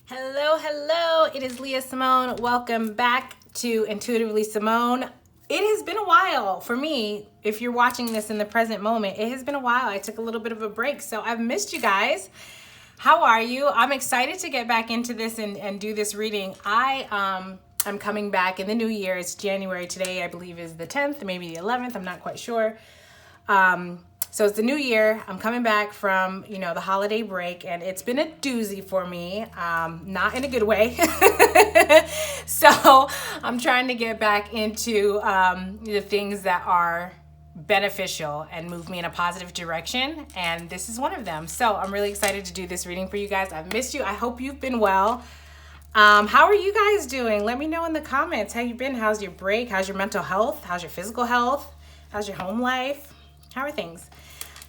Hello, hello. It is Leah Simone. Welcome back to Intuitively Simone. It has been a while for me. If you're watching this in the present moment, it has been a while. I took a little bit of a break, so I've missed you guys. How are you? I'm excited to get back into this and do this reading. I'm coming back in the new year. It's January today. I believe is the 10th, maybe the 11th. I'm not quite sure. So it's the new year. I'm coming back from, the holiday break, and it's been a doozy for me, not in a good way. So I'm trying to get back into the things that are beneficial and move me in a positive direction, and this is one of them. So I'm really excited to do this reading for you guys. I've missed you. I hope you've been well. How are you guys doing? Let me know in the comments how you've been. How's your break? How's your mental health? How's your physical health? How's your home life? How are things?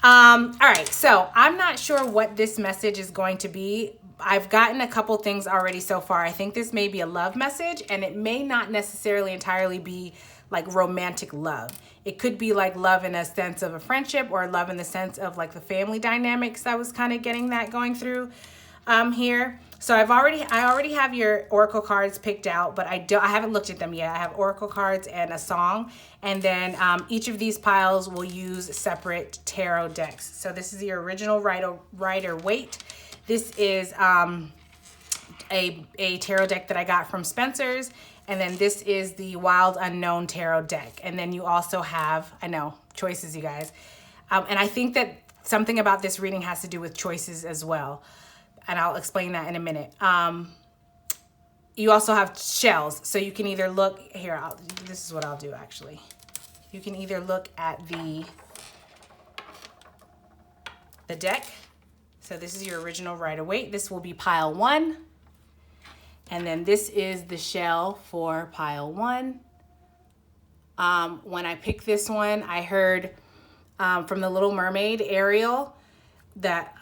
All right, so I'm not sure what this message is going to be. I've gotten a couple things already so far. I think this may be a love message, and it may not necessarily entirely be like romantic love. It could be like love in a sense of a friendship, or love in the sense of like the family dynamics. I was kind of getting that going through here. So I already have your oracle cards picked out, but I haven't looked at them yet. I have oracle cards and a song, and then each of these piles will use separate tarot decks. So this is the original Rider-Waite. This is a tarot deck that I got from Spencer's, and then this is the Wild Unknown tarot deck. And then you also have, I know, choices, you guys. And I think that something about this reading has to do with choices as well. And I'll explain that in a minute. You also have shells. So you can either look, here, this is what I'll do actually. You can either look at the deck. So this is your original Rider-Waite. This will be pile 1. And then this is the shell for pile 1. When I picked this one, I heard from the Little Mermaid, Ariel, that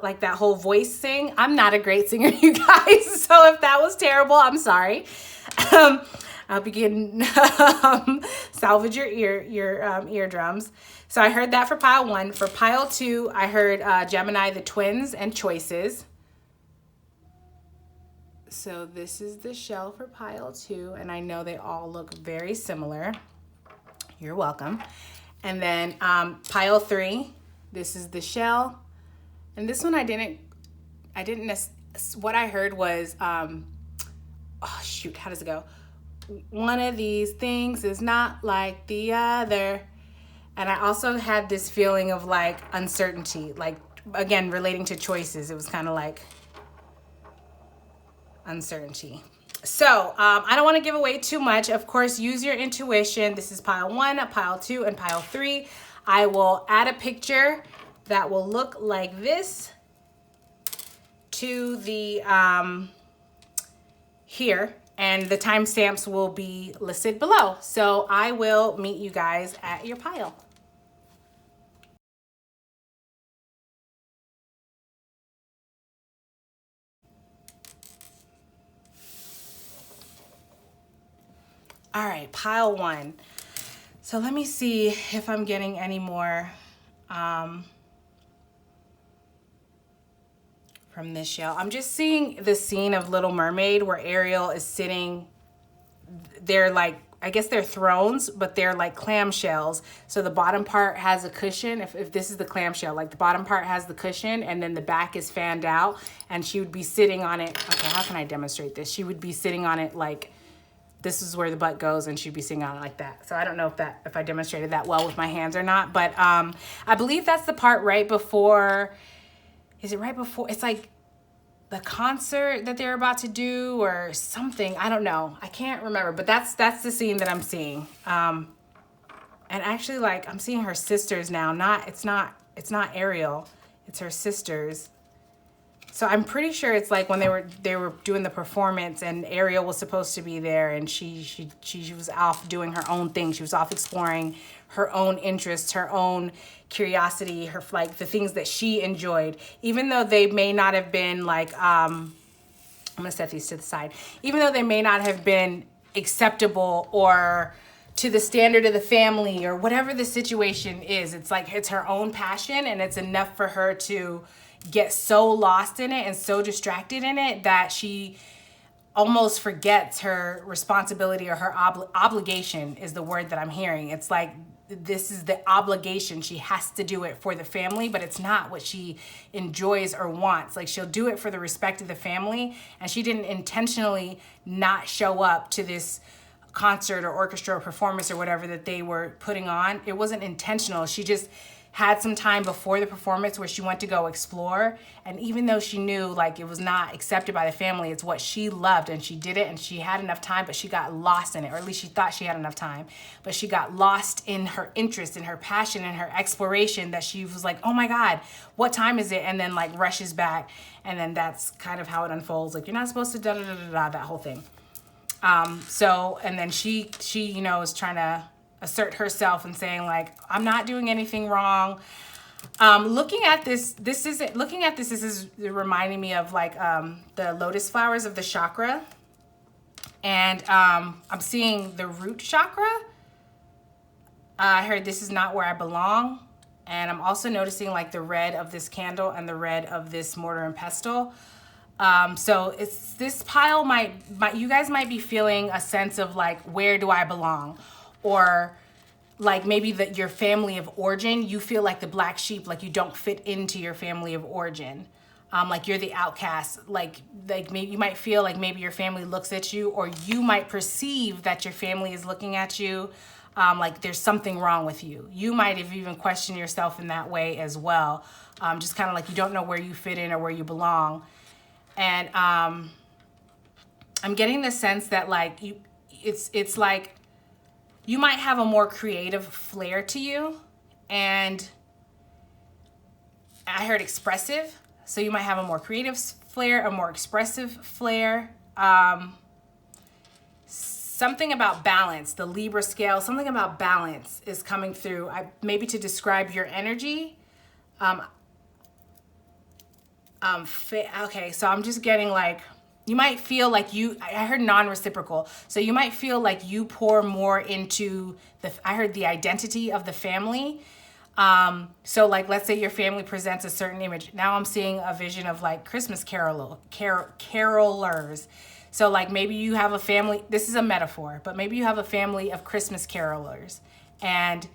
like that whole voice thing. I'm not a great singer, you guys, so if that was terrible, I'm sorry. I'll begin salvage your eardrums. So I heard that for pile 1. For pile 2, I heard Gemini, the twins, and choices. So this is the shell for pile 2, and I know they all look very similar. You're welcome. And then pile 3, this is the shell. And this one what I heard was, oh shoot, how does it go? One of these things is not like the other. And I also had this feeling of like uncertainty, like again, relating to choices. It was kind of like uncertainty. So I don't want to give away too much. Of course, use your intuition. This is pile 1, pile 2, and pile 3. I will add a picture that will look like this to the here, and the timestamps will be listed below. So I will meet you guys at your pile. All right, pile 1. So let me see if I'm getting any more from this shell. I'm just seeing the scene of Little Mermaid where Ariel is sitting. They're like, I guess they're thrones, but they're like clamshells. So the bottom part has a cushion. If this is the clamshell, like the bottom part has the cushion, and then the back is fanned out, and she would be sitting on it. Okay, how can I demonstrate this? She would be sitting on it like this is where the butt goes, and she'd be sitting on it like that. So I don't know if I demonstrated that well with my hands or not, but I believe that's the part right before. Is it right before? It's like the concert that they're about to do or something. I don't know. I can't remember, but that's the scene that I'm seeing. And actually, like, I'm seeing her sisters now. It's not Ariel. It's her sisters. So I'm pretty sure it's like when they were doing the performance, and Ariel was supposed to be there, and she was off doing her own thing. She was off exploring her own interests, her own curiosity, her like the things that she enjoyed. Even though they may not have been like I'm gonna set these to the side. Even though they may not have been acceptable or to the standard of the family, or whatever the situation is. It's like it's her own passion, and it's enough for her to get so lost in it and so distracted in it that she almost forgets her responsibility, or her obligation is the word that I'm hearing. It's like this is the obligation. She has to do it for the family, but it's not what she enjoys or wants. Like, she'll do it for the respect of the family, and she didn't intentionally not show up to this concert or orchestra or performance or whatever that they were putting on. It wasn't intentional. She just had some time before the performance where she went to go explore, and even though she knew like it was not accepted by the family, it's what she loved, and she did it, and she had enough time, but she got lost in it, or at least she thought she had enough time, but she got lost in her interest, in her passion, in her exploration, that she was like, oh my God, what time is it? And then like rushes back, and then that's kind of how it unfolds. Like, you're not supposed to da-da-da-da-da, that whole thing. So, and then she, you know, is trying to assert herself and saying like, I'm not doing anything wrong. Looking at this is reminding me of like, the lotus flowers of the chakra. And, I'm seeing the root chakra. I heard this is not where I belong. And I'm also noticing like the red of this candle and the red of this mortar and pestle. So it's this pile you guys might be feeling a sense of like, where do I belong? Or like maybe your family of origin, you feel like the black sheep, like you don't fit into your family of origin. Like you're the outcast, like maybe you might feel like maybe your family looks at you, or you might perceive that your family is looking at you. Like there's something wrong with you. You might have even questioned yourself in that way as well. Just kind of like you don't know where you fit in or where you belong. And I'm getting the sense that like it's like you might have a more creative flair to you, and I heard expressive. So you might have a more creative flair, a more expressive flair. Something about balance, the Libra scale, something about balance is coming through. Maybe to describe your energy. Okay, so I'm just getting like, you might feel like I heard non-reciprocal. So you might feel like you pour more into I heard the identity of the family. So like, let's say your family presents a certain image. Now I'm seeing a vision of like Christmas carolers. So like maybe you have a family, this is a metaphor, but maybe you have a family of Christmas carolers, and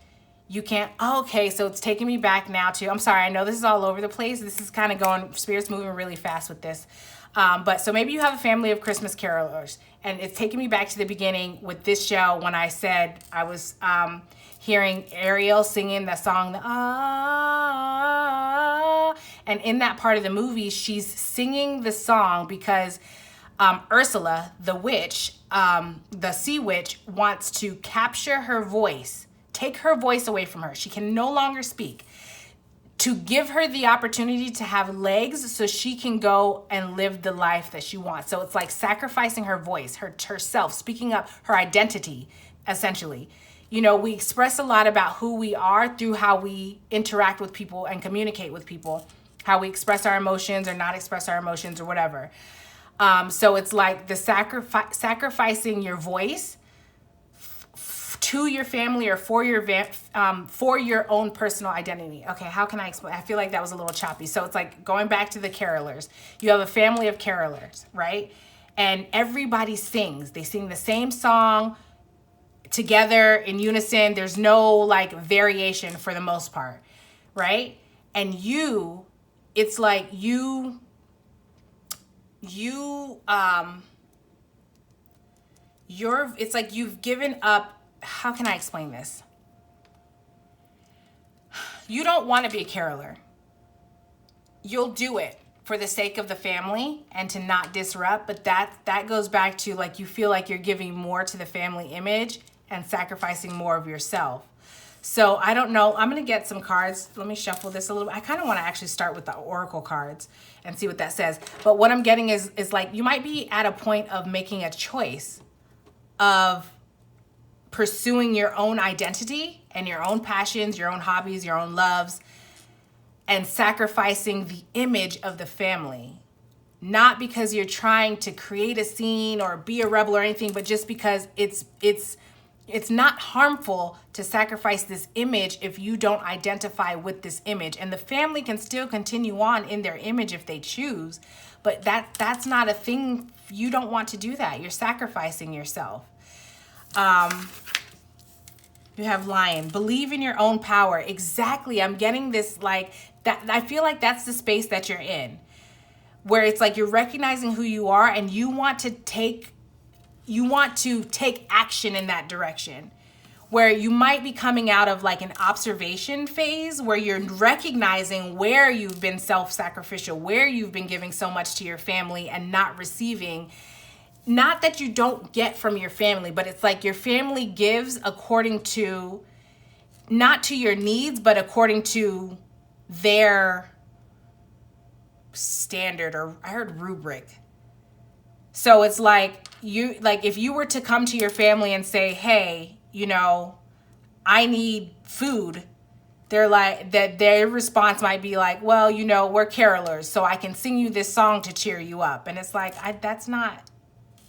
you can't, okay, so it's taking me back now to, I'm sorry, I know this is all over the place. This is kind of going, Spirit's moving really fast with this. But so maybe you have a family of Christmas carolers, and it's taking me back to the beginning with this show when I said I was hearing Ariel singing that song, and in that part of the movie, she's singing the song because Ursula, the witch, the sea witch, wants to capture her voice, take her voice away from her. She can no longer speak, to give her the opportunity to have legs so she can go and live the life that she wants. So it's like sacrificing her voice, herself, speaking up, her identity, essentially. You know, we express a lot about who we are through how we interact with people and communicate with people, how we express our emotions or not express our emotions or whatever. So it's like the sacrificing your voice to your family or for your own personal identity. Okay, how can I explain? I feel like that was a little choppy. So it's like going back to the carolers. You have a family of carolers, right? And everybody sings. They sing the same song together in unison. There's no like variation for the most part, right? And it's like it's like you've given up. How can I explain this? You don't want to be a caroler. You'll do it for the sake of the family and to not disrupt, but that goes back to like you feel like you're giving more to the family image and sacrificing more of yourself. So I don't know. I'm going to get some cards. Let me shuffle this a little bit. I kind of want to actually start with the oracle cards and see what that says. But what I'm getting is like you might be at a point of making a choice of pursuing your own identity and your own passions, your own hobbies, your own loves, and sacrificing the image of the family. Not because you're trying to create a scene or be a rebel or anything, but just because it's it's not harmful to sacrifice this image if you don't identify with this image. And the family can still continue on in their image if they choose, but that's not a thing. You don't want to do that. You're sacrificing yourself. You have Lion. Believe in your own power. Exactly. I'm getting this like that. I feel like that's the space that you're in, where it's like you're recognizing who you are and you want to take action in that direction, where you might be coming out of like an observation phase where you're recognizing where you've been self-sacrificial, where you've been giving so much to your family and not receiving. Not that you don't get from your family, but it's like your family gives according to, not to your needs, but according to their standard, or I heard rubric. So it's like if you were to come to your family and say, hey, I need food, they're like, that their response might be like, well, we're carolers, so I can sing you this song to cheer you up. And it's like,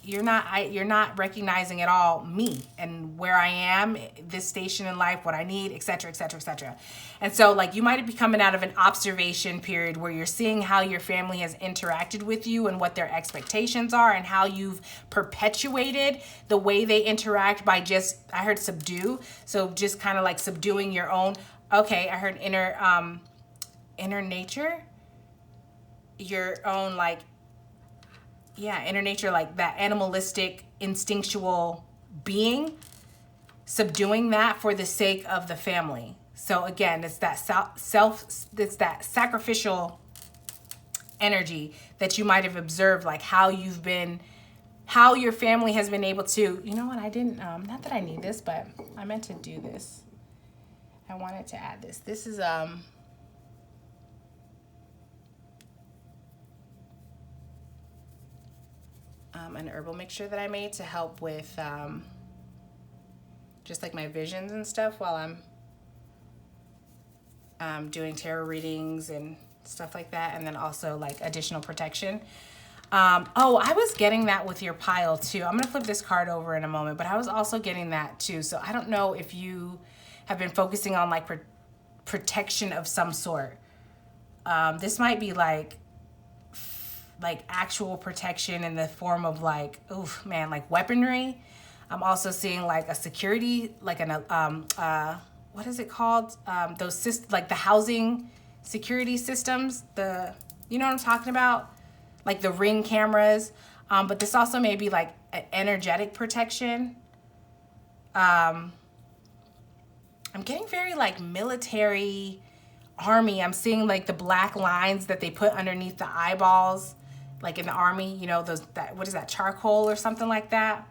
you're not recognizing at all me and where I am, this station in life, what I need, et cetera, et cetera, et cetera. And so like you might be coming out of an observation period where you're seeing how your family has interacted with you and what their expectations are and how you've perpetuated the way they interact by I heard subdue. So just kind of like subduing your own, okay, I heard inner nature, your own like, inner nature, like that animalistic, instinctual being, subduing that for the sake of the family. So again, it's that it's that sacrificial energy that you might have observed, like how your family has been able to, I didn't, not that I need this, but I meant to do this. I wanted to add this. This is, an herbal mixture that I made to help with just like my visions and stuff while I'm doing tarot readings and stuff like that, and then also like additional protection. I was getting that with your pile too. I'm gonna flip this card over in a moment, but I was also getting that too. So I don't know if you have been focusing on like protection of some sort. This might be like actual protection in the form of like, like weaponry. I'm also seeing like a security, like what is it called? Those like the housing security systems, you know what I'm talking about? Like the Ring cameras. But this also may be like an energetic protection. I'm getting very like military, army. I'm seeing like the black lines that they put underneath the eyeballs, like in the army, what is that, charcoal or something like that.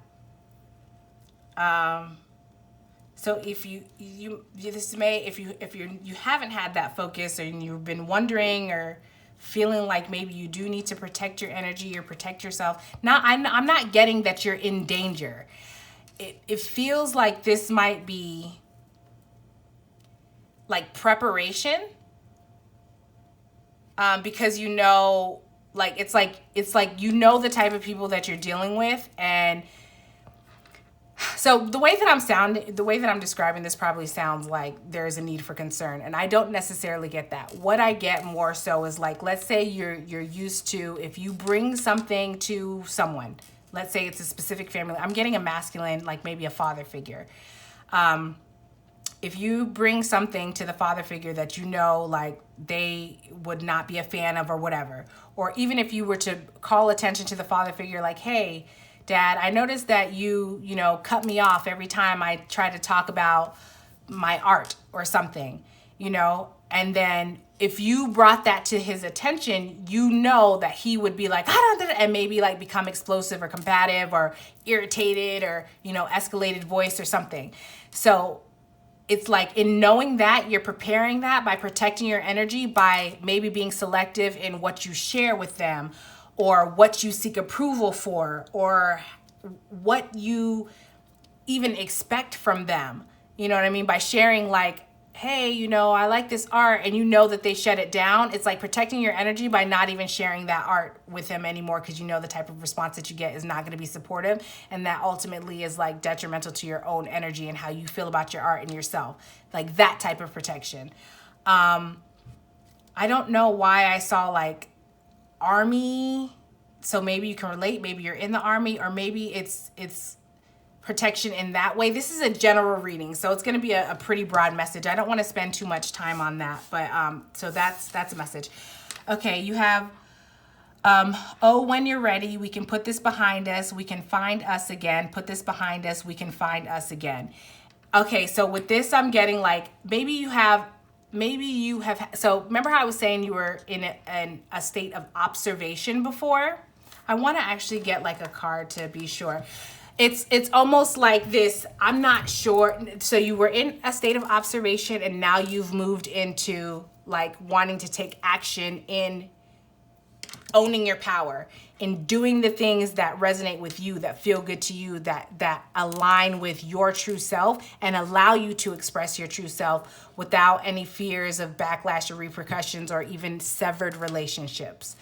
So if you haven't had that focus, or you've been wondering or feeling like maybe you do need to protect your energy or protect yourself. Now, I'm not getting that you're in danger. It feels like this might be like preparation, because like it's like the type of people that you're dealing with. And so the way that I'm describing this probably sounds like there's a need for concern, and I don't necessarily get that. What I get more so is like, let's say you're used to, if you bring something to someone, let's say it's a specific family, I'm getting a masculine, like maybe a father figure. If you bring something to the father figure that like they would not be a fan of or whatever, or even if you were to call attention to the father figure, like, hey, Dad, I noticed that you cut me off every time I try to talk about my art or something, and then if you brought that to his attention, that he would be like, and maybe like become explosive or combative or irritated or, escalated voice or something. So it's like, in knowing that, you're preparing that by protecting your energy, by maybe being selective in what you share with them, or what you seek approval for, or what you even expect from them. You know what I mean? By sharing like hey, you know, I like this art, and you know that they shut it down, it's like protecting your energy by not even sharing that art with them anymore, because you know the type of response that you get is not going to be supportive, and that ultimately is like detrimental to your own energy and how you feel about your art and yourself. Like that type of protection. I don't know why I saw like army, so maybe you can relate, maybe you're in the army, or maybe it's protection in that way. This is a general reading, so it's going to be a pretty broad message. I don't want to spend too much time on that, but so that's a message. Okay, you have oh, when you're ready, we can put this behind us, we can find us again. Put this behind us, we can find us again. Okay, so with this, I'm getting like maybe you have, so remember how I was saying you were in a state of observation before? I want to actually get like a card to be sure. It's almost like this, I'm not sure. So you were in a state of observation, and now you've moved into like wanting to take action in owning your power, in doing the things that resonate with you, that feel good to you, that align with your true self and allow you to express your true self without any fears of backlash or repercussions or even severed relationships.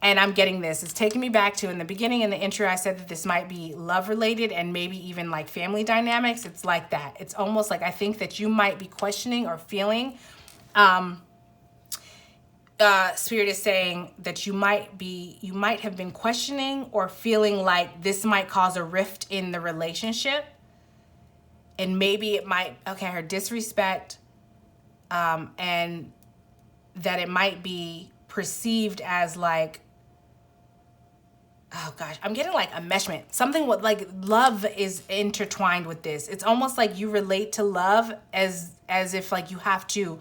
And I'm getting this. It's taking me back to in the beginning, in the intro, I said that this might be love related and maybe even like family dynamics. It's like that. It's almost like I think that you might be questioning or feeling, Spirit is saying that you might have been questioning or feeling like this might cause a rift in the relationship. And maybe it might, okay, I heard disrespect, and that it might be perceived as like, oh gosh, I'm getting like enmeshment. Something with like love is intertwined with this. It's almost like you relate to love as if like you have to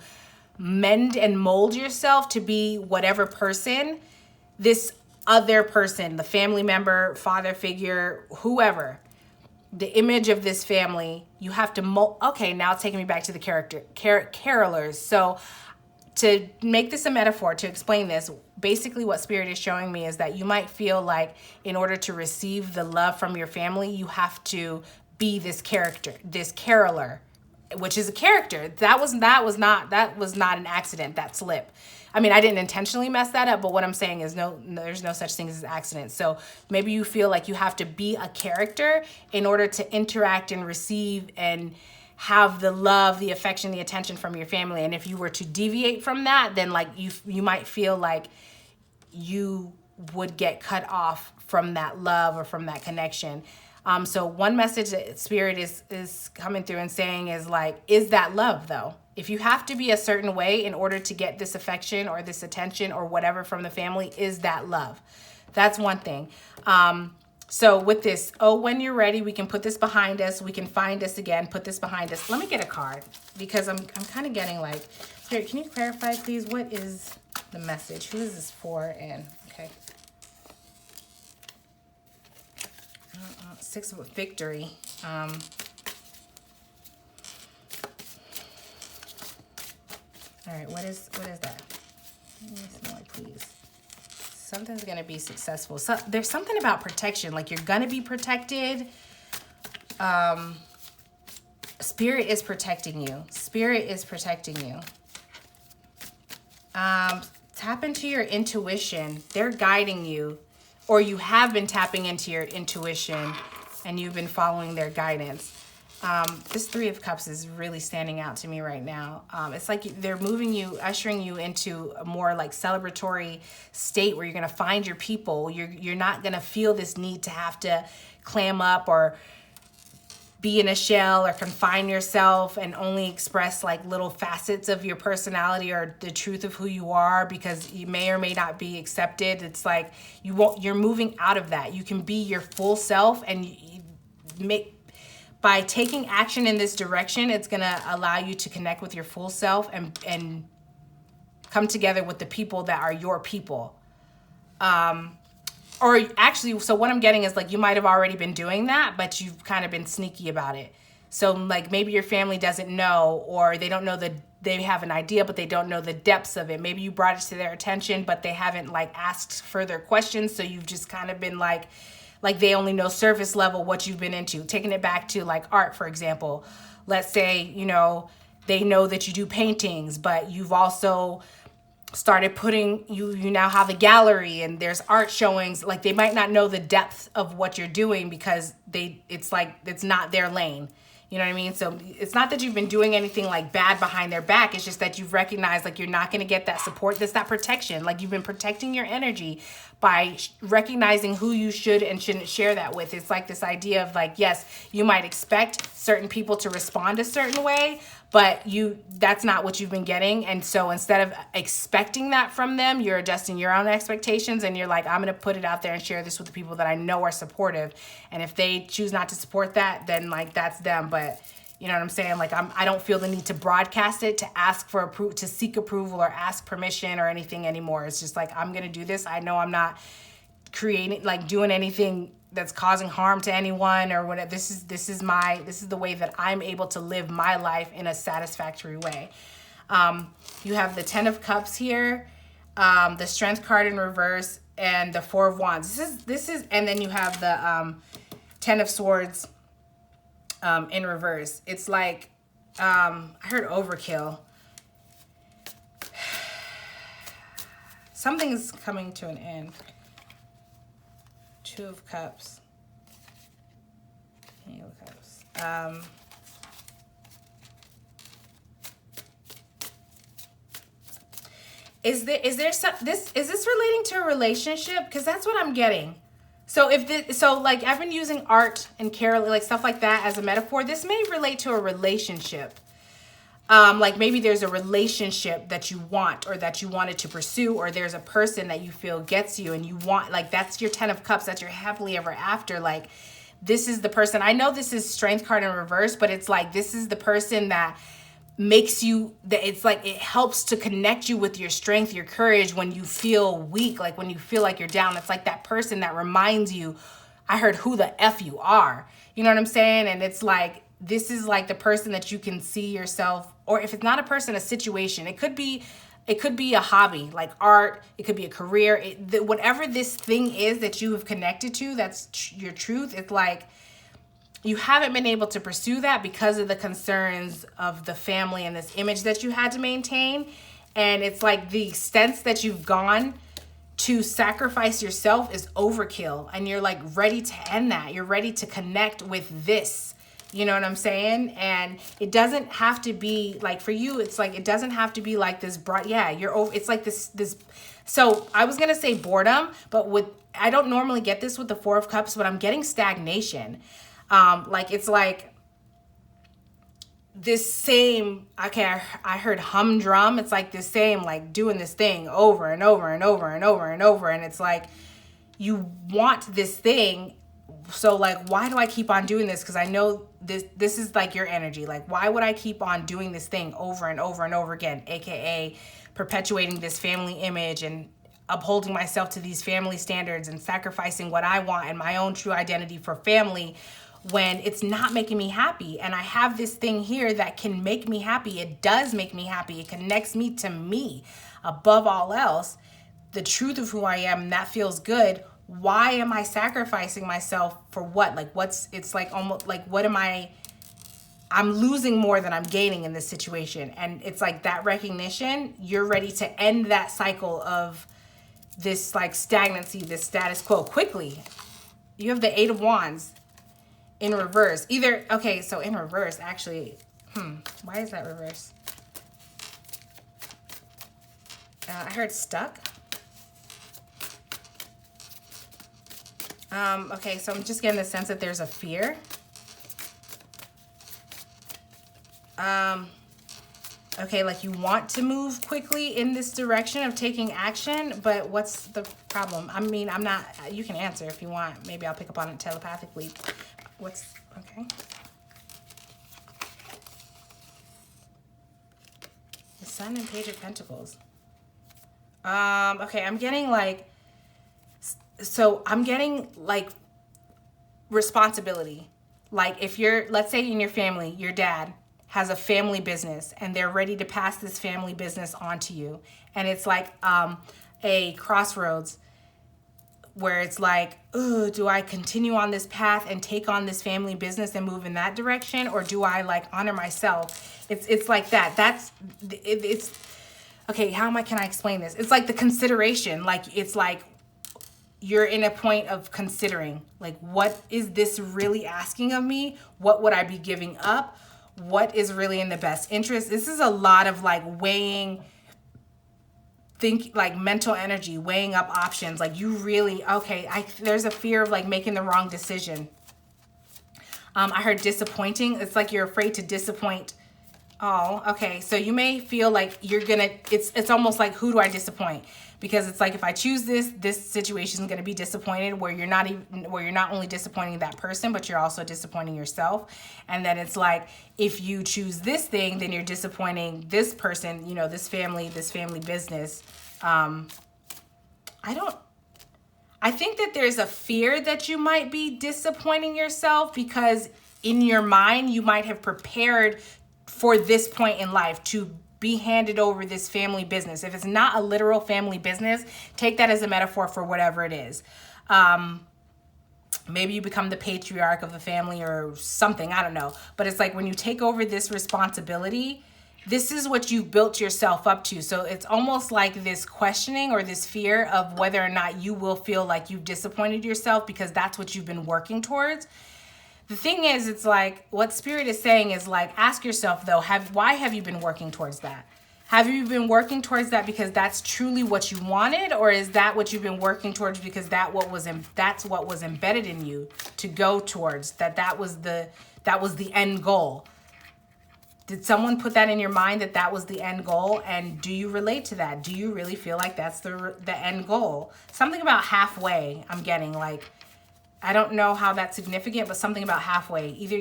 mend and mold yourself to be whatever person this other person, the family member, father figure, whoever, the image of this family, you have to mold. Okay, now it's taking me back to the carolers. So to make this a metaphor, to explain this, basically what Spirit is showing me is that you might feel like in order to receive the love from your family, you have to be this character, this caroler, which is a character. That was not an accident, that slip. I mean, I didn't intentionally mess that up, but what I'm saying is no, there's no such thing as accidents. So maybe you feel like you have to be a character in order to interact and receive and have the love, the affection, the attention from your family. And if you were to deviate from that, then like you might feel like you would get cut off from that love or from that connection. So one message that Spirit is coming through and saying is like, is that love though? If you have to be a certain way in order to get this affection or this attention or whatever from the family, is that love? That's one thing. So with this, oh, when you're ready, we can put this behind us. We can find us again, put this behind us. Let me get a card because I'm kind of getting like, Spirit, can you clarify please? What is the message? Who is this for? And okay. Six of Victory. All right, what is that? Let me smell it, please. Something's gonna be successful. So there's something about protection, like you're gonna be protected. Spirit is protecting you. Spirit is protecting you. Tap into your intuition. They're guiding you, or you have been tapping into your intuition and you've been following their guidance. This Three of Cups is really standing out to me right now. It's like they're moving you, ushering you into a more like celebratory state where you're gonna find your people. You're not gonna feel this need to have to clam up or be in a shell or confine yourself and only express like little facets of your personality or the truth of who you are because you may or may not be accepted. It's like you're moving out of that. You can be your full self, and by taking action in this direction, it's gonna allow you to connect with your full self and come together with the people that are your people. Or actually, so what I'm getting is like you might have already been doing that, but you've kind of been sneaky about it. So like maybe your family doesn't know, or they don't know they have an idea, but they don't know the depths of it. Maybe you brought it to their attention, but they haven't like asked further questions. So you've just kind of been like they only know surface level what you've been into. Taking it back to like art, for example. Let's say, you know, they know that you do paintings, but you've also started putting, you now have a gallery and there's art showings. Like, they might not know the depth of what you're doing because it's like, it's not their lane. You know what I mean? So it's not that you've been doing anything like bad behind their back. It's just that you've recognized like you're not going to get that support. That's that protection. Like, you've been protecting your energy by recognizing who you should and shouldn't share that with. It's like this idea of like, yes, you might expect certain people to respond a certain way, but that's not what you've been getting. And so instead of expecting that from them, you're adjusting your own expectations and you're like, I'm going to put it out there and share this with the people that I know are supportive. And if they choose not to support that, then like, that's them. But you know what I'm saying? Like, I don't feel the need to broadcast it, to ask for approval, to seek approval or ask permission or anything anymore. It's just like, I'm going to do this. I know I'm not creating, like doing anything that's causing harm to anyone or whatever. This is the way that I'm able to live my life in a satisfactory way. You have the 10 of Cups here, the Strength card in reverse, and the 4 of Wands. This is, and then you have the 10 of Swords in reverse. It's like, I heard overkill. Something's coming to an end. 2 of Cups. King of Cups. Is this relating to a relationship? Because that's what I'm getting. So like, I've been using art and carol, like stuff like that as a metaphor. This may relate to a relationship. Like, maybe there's a relationship that you want or that you wanted to pursue, or there's a person that you feel gets you and you want, like, that's your 10 of Cups. That's your happily ever after. Like, this is the person. I know this is Strength card in reverse, but it's like, this is the person that makes you, that it's like, it helps to connect you with your strength, your courage when you feel weak, like when you feel like you're down. It's like that person that reminds you, I heard, who the F you are. You know what I'm saying? And it's like, this is like the person that you can see yourself, or if it's not a person, a situation. It could be a hobby like art. It could be a career. Whatever this thing is that you have connected to, that's your truth. It's like, you haven't been able to pursue that because of the concerns of the family and this image that you had to maintain. And it's like the extent that you've gone to sacrifice yourself is overkill. And you're like ready to end that. You're ready to connect with this. You know what I'm saying? And it doesn't have to be like, for you, it's like, it doesn't have to be like this broad. Yeah, you're over. It's like this. So I was going to say boredom, but I don't normally get this with the 4 of Cups, but I'm getting stagnation. Like, it's like this same, okay, I heard humdrum. It's like this same, like doing this thing over and over and over and over and over. And it's like, you want this thing. So like, why do I keep on doing this? Because I know this is like your energy. Like, why would I keep on doing this thing over and over and over again? AKA perpetuating this family image and upholding myself to these family standards and sacrificing what I want and my own true identity for family, when it's not making me happy. And I have this thing here that can make me happy. It does make me happy. It connects me to me above all else, the truth of who I am, and that feels good. Why am I sacrificing myself for what? Like, it's like almost like, I'm losing more than I'm gaining in this situation. And it's like that recognition, you're ready to end that cycle of this like stagnancy, this status quo quickly. You have the 8 of Wands in reverse. So in reverse, actually, why is that reverse? I heard stuck. Okay, so I'm just getting the sense that there's a fear. Okay, like you want to move quickly in this direction of taking action, but what's the problem? I mean, I'm not, you can answer if you want. Maybe I'll pick up on it telepathically. Okay. The Sun and Page of Pentacles. Okay, I'm getting like responsibility. Like, if you're, let's say in your family, your dad has a family business and they're ready to pass this family business on to you. And it's like a crossroads. where it's like, oh, do I continue on this path and take on this family business and move in that direction? Or do I like honor myself? It's like that. It's okay. Can I explain this? It's like the consideration. Like, it's like you're in a point of considering, like, what is this really asking of me? What would I be giving up? What is really in the best interest? This is a lot of like weighing, like mental energy, weighing up options. Like, you really, okay, there's a fear of like making the wrong decision. I heard disappointing. It's like you're afraid to disappoint. Oh, okay. So you may feel like it's almost like, who do I disappoint? Because it's like, if I choose this situation is going to be disappointed, where you're not only disappointing that person, but you're also disappointing yourself. And then it's like, if you choose this thing, then you're disappointing this person, this family business. I think that there's a fear that you might be disappointing yourself, because in your mind, you might have prepared for this point in life to be handed over this family business. If it's not a literal family business, take that as a metaphor for whatever it is. Maybe you become the patriarch of the family or something, I don't know. But it's like, when you take over this responsibility, this is what you've built yourself up to. So it's almost like this questioning or this fear of whether or not you will feel like you've disappointed yourself, because that's what you've been working towards. The thing is, it's like, what Spirit is saying is like, ask yourself though, why have you been working towards that? Have you been working towards that because that's truly what you wanted? Or is that what you've been working towards because that's what was embedded in you to go towards, that was the end goal? Did someone put that in your mind, that was the end goal? And do you relate to that? Do you really feel like that's the end goal? Something about halfway, I'm getting, like, I don't know how that's significant, but something about halfway. Either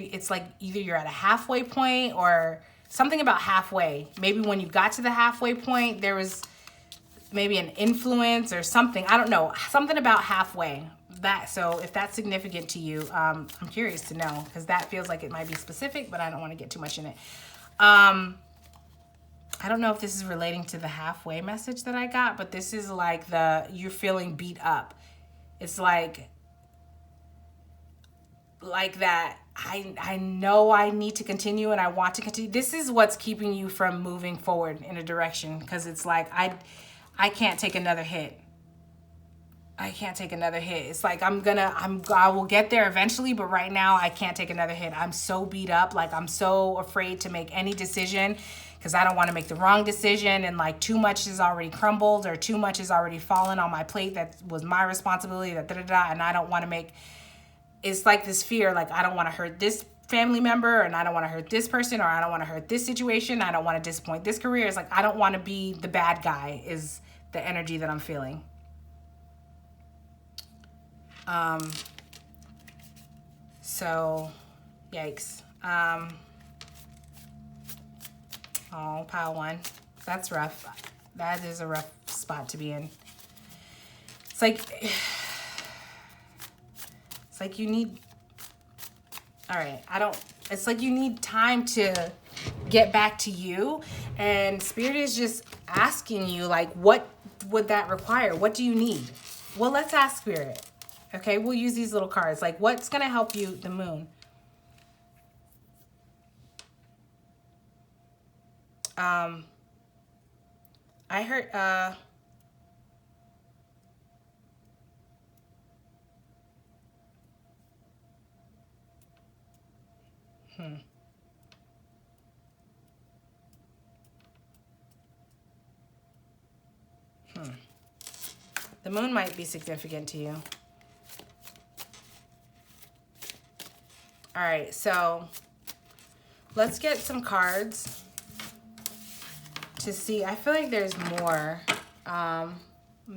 you're at a halfway point, or something about halfway. Maybe when you got to the halfway point, there was maybe an influence or something. I don't know. Something about halfway. So if that's significant to you, I'm curious to know, because that feels like it might be specific, but I don't want to get too much in it. I don't know if this is relating to the halfway message that I got, but this is like you're feeling beat up. It's like that. I know I need to continue and I want to continue. This is what's keeping you from moving forward in a direction, because it's like, I can't take another hit. I can't take another hit. It's like, I will get there eventually, but right now I can't take another hit. I'm so beat up. Like, I'm so afraid to make any decision, because I don't want to make the wrong decision. And like, too much is already crumbled, or too much is already fallen on my plate that was my responsibility, and I don't want to make, it's like this fear, like, I don't want to hurt this family member, and I don't want to hurt this person, or I don't want to hurt this situation. I don't want to disappoint this career. It's like, I don't want to be the bad guy, is the energy that I'm feeling. So yikes. Oh, pile one. That's rough. That is a rough spot to be in. It's like you need, all right, it's like you need time to get back to you, and Spirit is just asking you, like, what would that require? What do you need? Well, let's ask Spirit. Okay, we'll use these little cards. Like, what's going to help you? The Moon. I heard, The Moon might be significant to you. All right, so let's get some cards to see. I feel like there's more. I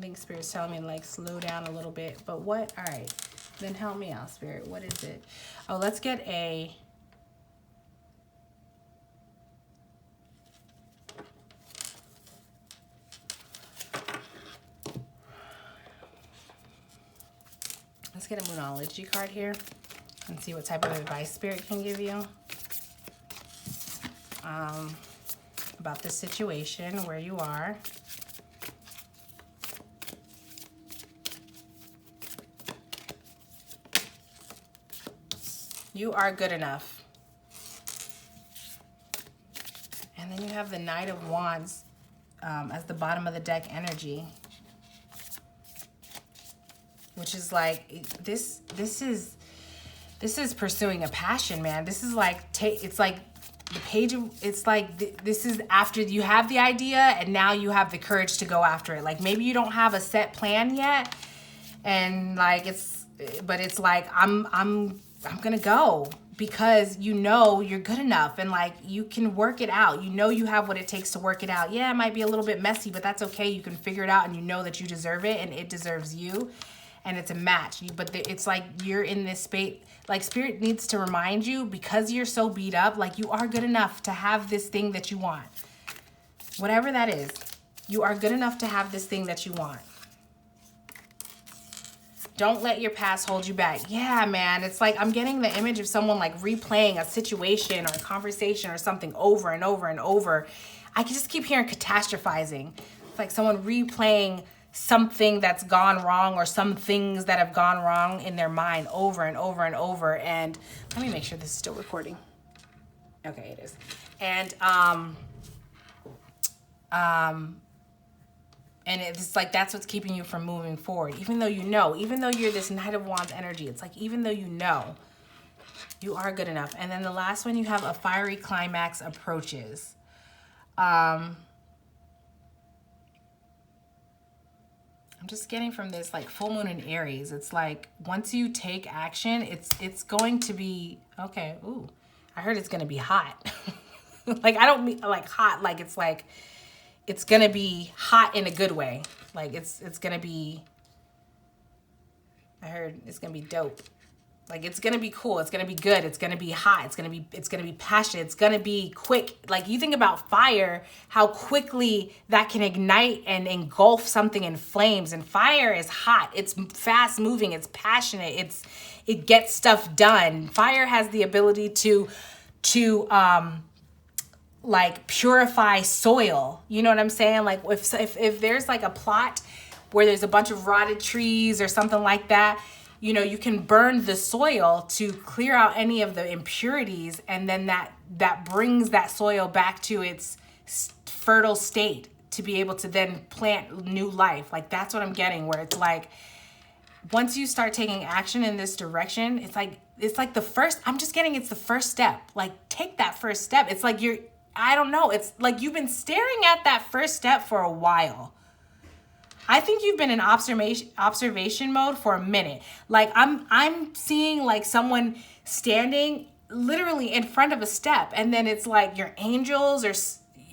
think Spirit's telling me, like, slow down a little bit. But what? All right, then help me out, Spirit. What is it? Oh, let's get a... Let's get a Moonology card here and see what type of advice Spirit can give you about this situation, where you are. You are good enough. And then you have the Knight of Wands as the bottom of the deck energy, which is like this is pursuing a passion, man. This is like it's like the page of, it's like this is after you have the idea and now you have the courage to go after it. Like maybe you don't have a set plan yet, and like but it's like I'm gonna go, because you know you're good enough and like you can work it out. You know you have what it takes to work it out. Yeah, it might be a little bit messy, but that's okay. You can figure it out, and you know that you deserve it and it deserves you, and it's a match. But it's like you're in this space, like Spirit needs to remind you, because you're so beat up, like you are good enough to have this thing that you want. Whatever that is, you are good enough to have this thing that you want. Don't let your past hold you back. Yeah, man. It's like I'm getting the image of someone like replaying a situation or a conversation or something over and over and over. I can just keep hearing catastrophizing. It's like someone replaying something that's gone wrong, or some things that have gone wrong in their mind over and over and over. And let me make sure this is still recording. Okay, it is. And it's like that's what's keeping you from moving forward. Even though you know, even though you're this Knight of Wands energy, it's like even though you know, you are good enough. And then the last one, you have a fiery climax approaches. I'm just getting from this like full moon in Aries. It's like once you take action, it's going to be okay. Ooh, I heard it's gonna be hot. Like I don't mean like hot, like it's gonna be hot in a good way. Like it's gonna be, I heard it's gonna be dope. Like it's gonna be cool. It's gonna be good. It's gonna be hot. It's gonna be passionate. It's gonna be quick. Like you think about fire, how quickly that can ignite and engulf something in flames. And fire is hot. It's fast moving. It's passionate. It gets stuff done. Fire has the ability to like purify soil. You know what I'm saying? Like if there's like a plot where there's a bunch of rotted trees or something like that, you know, you can burn the soil to clear out any of the impurities, and then that brings that soil back to its fertile state to be able to then plant new life. Like that's what I'm getting, where it's like once you start taking action in this direction, it's like the first, I'm just getting it's the first step. Like take that first step. It's like I don't know. It's like you've been staring at that first step for a while. I think you've been in observation mode for a minute. Like I'm seeing like someone standing literally in front of a step, and then it's like your angels, or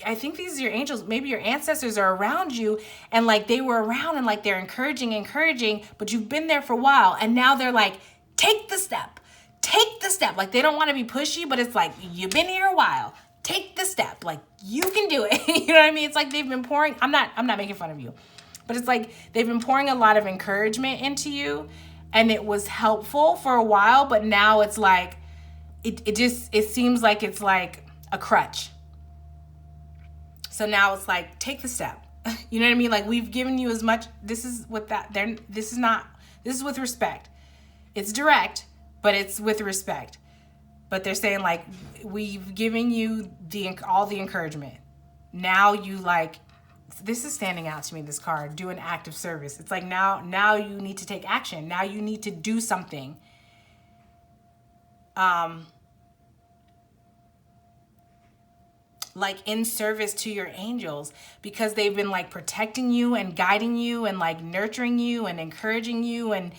I think these are your angels, maybe your ancestors are around you, and like they were around and like they're encouraging, but you've been there for a while, and now they're like, take the step. Like they don't want to be pushy, but it's like, you've been here a while. Take the step. Like you can do it. You know what I mean? It's like they've been pouring, I'm not making fun of you, but it's like they've been pouring a lot of encouragement into you, and it was helpful for a while, but now it's like, it seems like it's like a crutch. So now it's like, take the step. You know what I mean? Like we've given you as much, this is with respect. It's direct, but it's with respect. But they're saying like, we've given you all the encouragement. Now you like, this is standing out to me, this card, do an act of service. It's like now you need to take action. Now you need to do something. Like in service to your angels, because they've been like protecting you and guiding you and like nurturing you and encouraging you and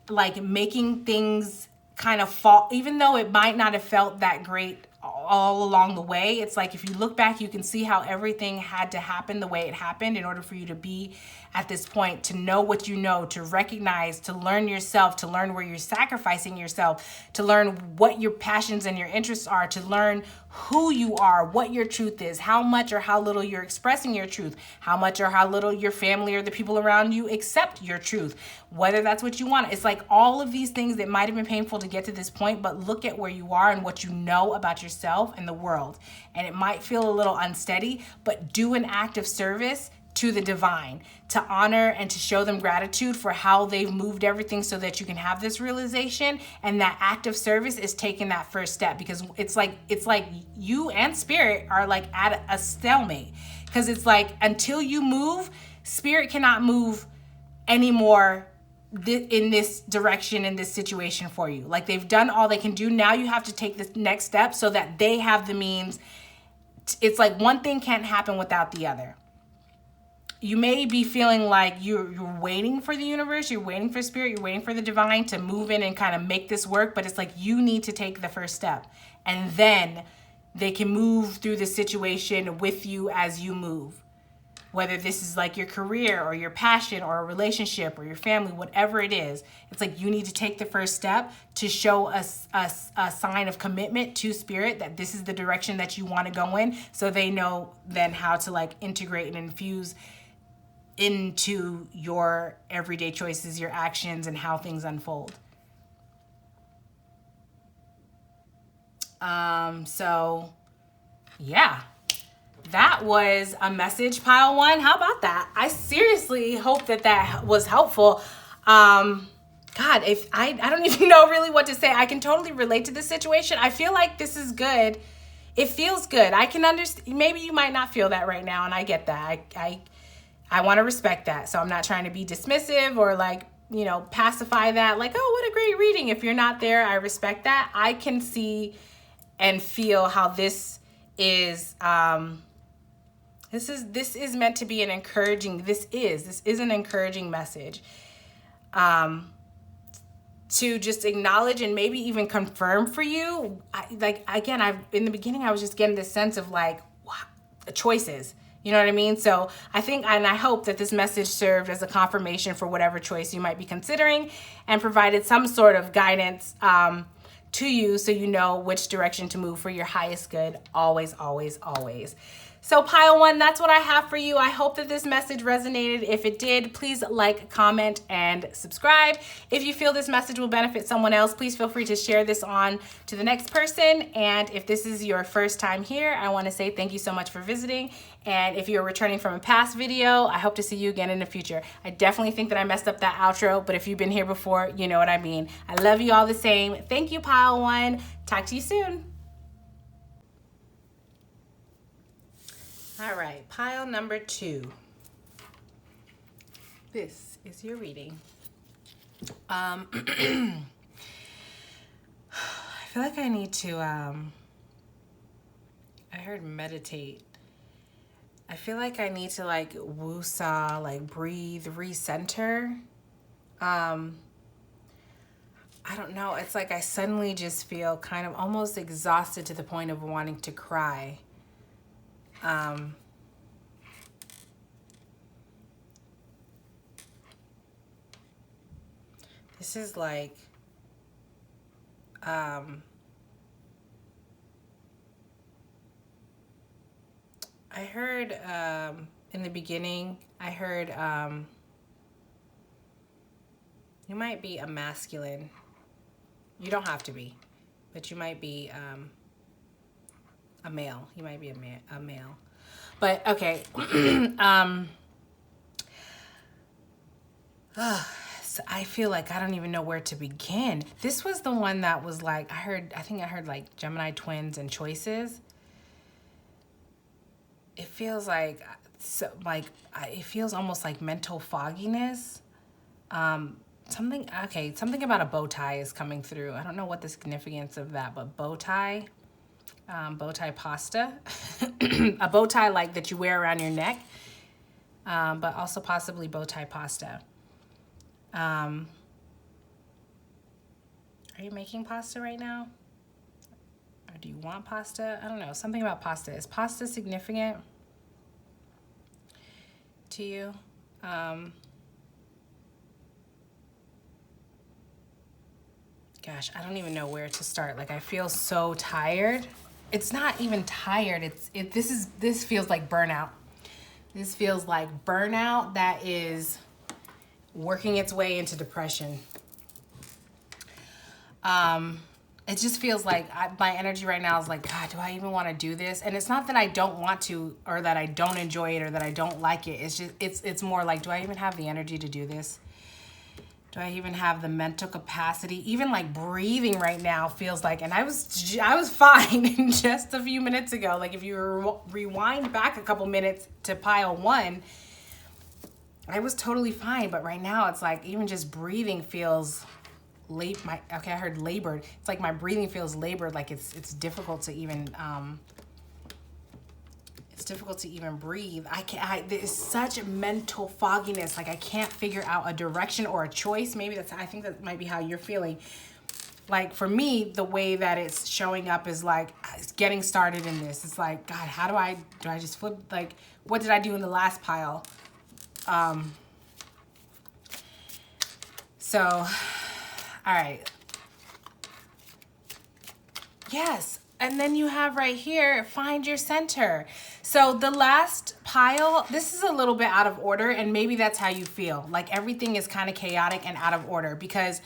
like making things kind of fall, even though it might not have felt that great all along the way. It's like if you look back, you can see how everything had to happen the way it happened in order for you to be at this point, to know what you know, to recognize, to learn yourself, to learn where you're sacrificing yourself, to learn what your passions and your interests are, to learn who you are, what your truth is, how much or how little you're expressing your truth, how much or how little your family or the people around you accept your truth, whether that's what you want. It's like all of these things that might have been painful to get to this point, but look at where you are and what you know about yourself and the world. And it might feel a little unsteady, but do an act of service. to the divine, to honor and to show them gratitude for how they've moved everything so that you can have this realization. And that act of service is taking that first step, because it's like you and spirit are like at a stalemate, because it's like until you move, spirit cannot move anymore in this direction, in this situation for you. Like they've done all they can do. Now you have to take this next step so that they have the means. It's like one thing can't happen without the other. You may be feeling like you're waiting for the universe, you're waiting for spirit, you're waiting for the divine to move in and kind of make this work, but it's like you need to take the first step, and then they can move through the situation with you as you move. Whether this is like your career or your passion or a relationship or your family, whatever it is, it's like you need to take the first step to show us a sign of commitment to spirit that this is the direction that you want to go in, so they know then how to like integrate and infuse into your everyday choices, your actions, and how things unfold. So yeah, that was a message, pile one. How about that? I seriously hope that was helpful. God, if I don't even know really what to say. I can totally relate to this situation. I feel like this is good. It feels good. I can understand. Maybe you might not feel that right now, and I get that. I want to respect that. So I'm not trying to be dismissive or like, pacify that. Like, oh, what a great reading. If you're not there, I respect that. I can see and feel how this is, this is meant to be an encouraging, this is an encouraging message, to just acknowledge and maybe even confirm for you. In the beginning, I was just getting this sense of like choices. You know what I mean? So I think, and I hope that this message served as a confirmation for whatever choice you might be considering, and provided some sort of guidance to you, so you know which direction to move for your highest good. Always, always, always. So pile one, that's what I have for you. I hope that this message resonated. If it did, please like, comment, and subscribe. If you feel this message will benefit someone else, please feel free to share this on to the next person. And if this is your first time here, I want to say thank you so much for visiting. And if you're returning from a past video, I hope to see you again in the future. I definitely think that I messed up that outro, but if you've been here before, you know what I mean. I love you all the same. Thank you, pile one. Talk to you soon. All right, pile number 2. This is your reading. I feel like I need to, I heard meditate. I feel like I need to like woosah, like breathe, recenter. I don't know. It's like I suddenly just feel kind of almost exhausted to the point of wanting to cry. This is like, I heard, in the beginning, I heard, you might be a masculine. You don't have to be, but you might be, a male. You might be a male. But okay. So I feel like I don't even know where to begin. This was the one that was like, I think I heard like Gemini twins and choices. It feels like, it feels almost like mental fogginess. Something about a bow tie is coming through. I don't know what the significance of that, but bow tie pasta, a bow tie like that you wear around your neck, but also possibly bow tie pasta. Are you making pasta right now? Or do you want pasta? I don't know, something about pasta. Is pasta significant to you? Gosh, I don't even know where to start. Like, I feel so tired. It's not even tired. This feels like burnout. This feels like burnout that is working its way into depression. it just feels like my energy right now is like, God, do I even want to do this? And it's not that I don't want to, or that I don't enjoy it, or that I don't like it. It's just, it's more like, do I even have the energy to do this? Do I even have the mental capacity? Even like breathing right now feels like, and I was fine just a few minutes ago. Like if you rewind back a couple minutes to pile 1, I was totally fine. But right now it's like even just breathing feels okay, I heard labored. It's like my breathing feels labored. Like it's difficult to even breathe. There's such mental fogginess. Like I can't figure out a direction or a choice. Maybe I think that might be how you're feeling. Like for me, the way that it's showing up is like it's getting started in this. It's like, God, how do I just flip? Like, what did I do in the last pile? So, all right. Yes. And then you have right here, find your center. So the last pile, this is a little bit out of order, and maybe that's how you feel. Like everything is kind of chaotic and out of order because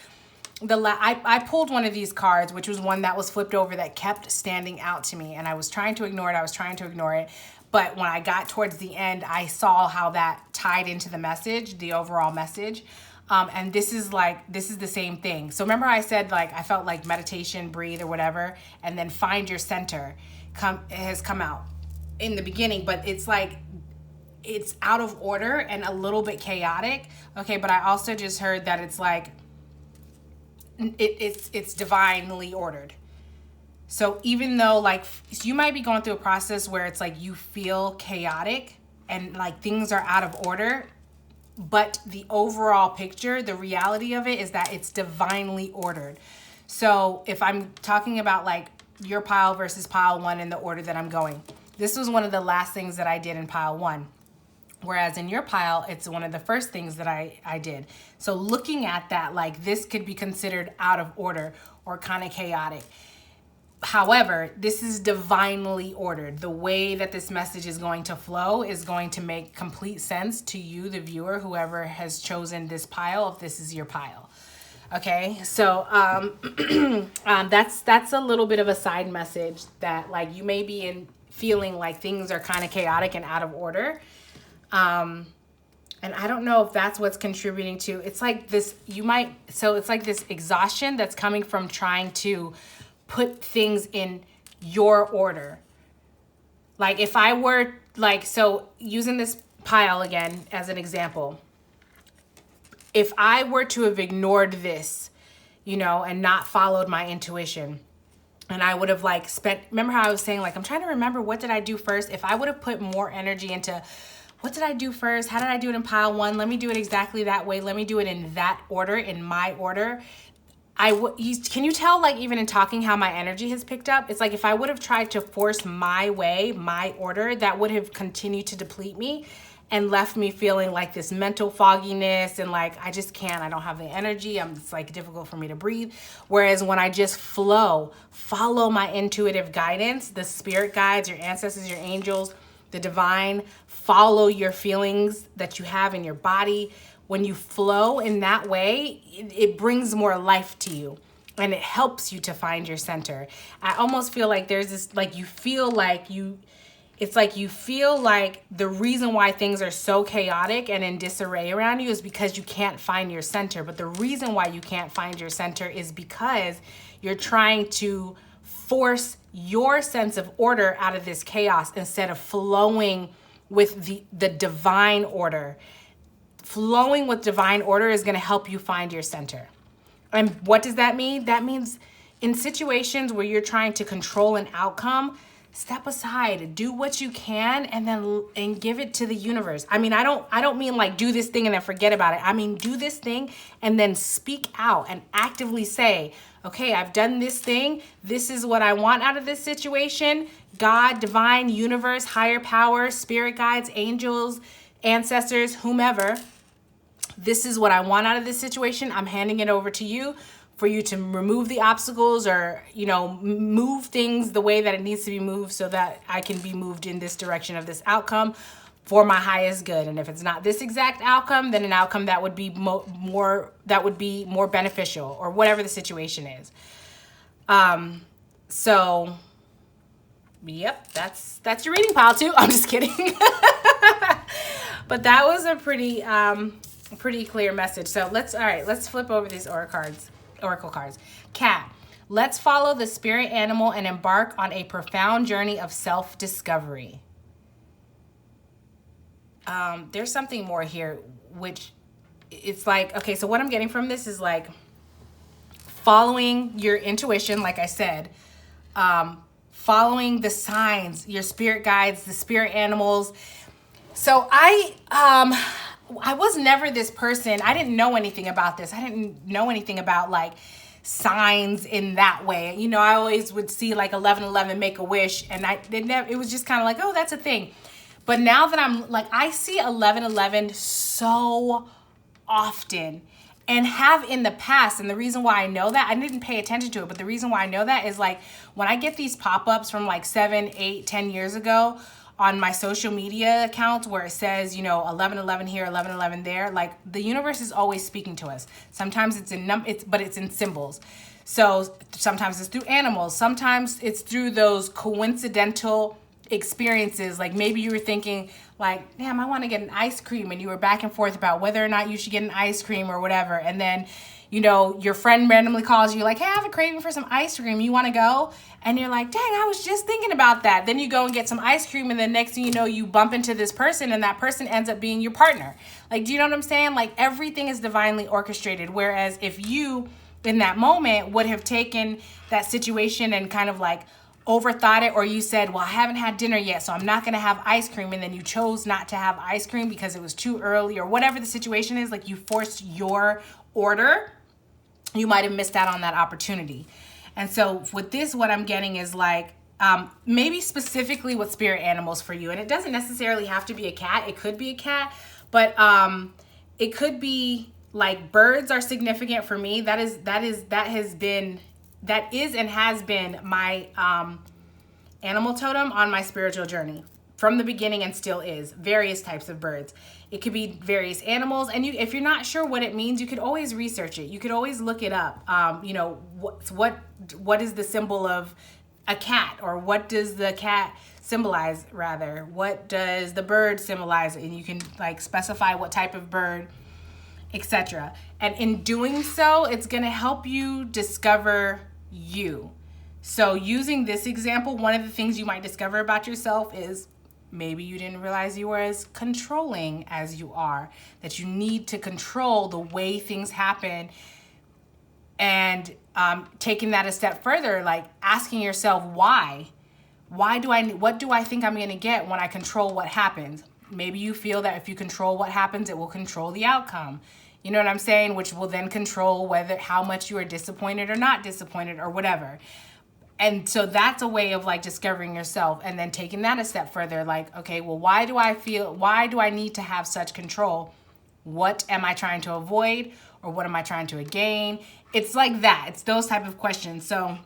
I pulled one of these cards, which was one that was flipped over that kept standing out to me, and I was trying to ignore it. But when I got towards the end, I saw how that tied into the message, the overall message. And this is the same thing. So remember I said like, I felt like meditation, breathe or whatever, and then find your center has come out in the beginning, but it's like, it's out of order and a little bit chaotic. Okay. But I also just heard that it's like, it's divinely ordered. So even though like you might be going through a process where it's like you feel chaotic and like things are out of order, but the overall picture, the reality of it is that it's divinely ordered. So if I'm talking about like your pile versus pile 1 in the order that I'm going, this was one of the last things that I did in pile 1. Whereas in your pile, it's one of the first things that I did. So looking at that, like this could be considered out of order or kind of chaotic. However, this is divinely ordered. The way that this message is going to flow is going to make complete sense to you, the viewer, whoever has chosen this pile, if this is your pile. Okay, so that's a little bit of a side message that like you may be feeling like things are kind of chaotic and out of order. And I don't know if that's what's contributing to, it's like this, it's like this exhaustion that's coming from trying to put things in your order. Like if I were like, so using this pile again as an example, if I were to have ignored this, and not followed my intuition, and I would have like remember how I was saying, like, I'm trying to remember what did I do first? If I would have put more energy into what did I do first? How did I do it in pile 1? Let me do it exactly that way. Let me do it in that order, in my order. Can you tell, like, even in talking, how my energy has picked up? It's like if I would have tried to force my way, my order, that would have continued to deplete me and left me feeling like this mental fogginess and like, I just can't, I don't have the energy. It's like difficult for me to breathe. Whereas when I just follow my intuitive guidance, the spirit guides, your ancestors, your angels, the divine, follow your feelings that you have in your body. When you flow in that way, it brings more life to you and it helps you to find your center. I almost feel like there's this, like you feel like the reason why things are so chaotic and in disarray around you is because you can't find your center. But the reason why you can't find your center is because you're trying to force your sense of order out of this chaos instead of flowing with the divine order. Flowing with divine order is going to help you find your center. And what does that mean? That means in situations where you're trying to control an outcome, step aside, do what you can, and give it to the universe. I mean, I don't mean like do this thing and then forget about it. I mean, do this thing and then speak out and actively say, okay, I've done this thing. This is what I want out of this situation. God, divine, universe, higher power, spirit guides, angels, ancestors, whomever. This is what I want out of this situation. I'm handing it over to you for you to remove the obstacles or, move things the way that it needs to be moved so that I can be moved in this direction of this outcome for my highest good. And if it's not this exact outcome, then an outcome that would be more beneficial or whatever the situation is. So, yep, that's your reading pile too. I'm just kidding. But that was a pretty clear message. So let's flip over these oracle cards. Cat, let's follow the spirit animal and embark on a profound journey of self-discovery. There's something more here, which it's like, okay, so what I'm getting from this is like following your intuition, like I said, following the signs, your spirit guides, the spirit animals. So I was never this person. I didn't know anything about this. I didn't know anything about like signs in that way. You know, I always would see like 1111 make a wish, and it was just kind of like, oh, that's a thing. But now that I'm like, I see 1111 so often and have in the past. And the reason why I know that, I didn't pay attention to it, but the reason why I know that is like when I get these pop-ups from like 7, 8, 10 years ago on my social media accounts where it says, you know, 1111 here, 1111 there, like the universe is always speaking to us. Sometimes it's but it's in symbols. So sometimes it's through animals. Sometimes it's through those coincidental experiences. Like maybe you were thinking like, damn, I want to get an ice cream, and you were back and forth about whether or not you should get an ice cream or whatever. And then, you know, your friend randomly calls you like, hey, I have a craving for some ice cream. You want to go? And you're like, dang, I was just thinking about that. Then you go and get some ice cream, and the next thing you know, you bump into this person, and that person ends up being your partner. Like, do you know what I'm saying? Like everything is divinely orchestrated. Whereas if you in that moment would have taken that situation and kind of like overthought it, or you said, well, I haven't had dinner yet, so I'm not going to have ice cream, and then you chose not to have ice cream because it was too early or whatever the situation is, like you forced your order, you might have missed out on that opportunity. And so with this, what I'm getting is like, maybe specifically with spirit animals for you, and it doesn't necessarily have to be a cat, it could be a cat, but it could be like birds are significant for me. That is and has been my animal totem on my spiritual journey from the beginning, and still is. Various types of birds. It could be various animals, and if you're not sure what it means, you could always research it. You could always look it up. You know, what is the symbol of a cat, or what does the cat symbolize, rather? What does the bird symbolize? And you can like specify what type of bird, etc. And in doing so, it's going to help you discover you. So using this example, one of the things you might discover about yourself is maybe you didn't realize you were as controlling as you are, that you need to control the way things happen. And taking that a step further, like asking yourself, what do I think I'm going to get when I control what happens? Maybe you feel that if you control what happens, it will control the outcome. You know what I'm saying? Which will then control how much you are disappointed or not disappointed or whatever. And so that's a way of like discovering yourself, and then taking that a step further. Like, okay, well, why do I need to have such control? What am I trying to avoid, or what am I trying to gain? It's like that. It's those type of questions. So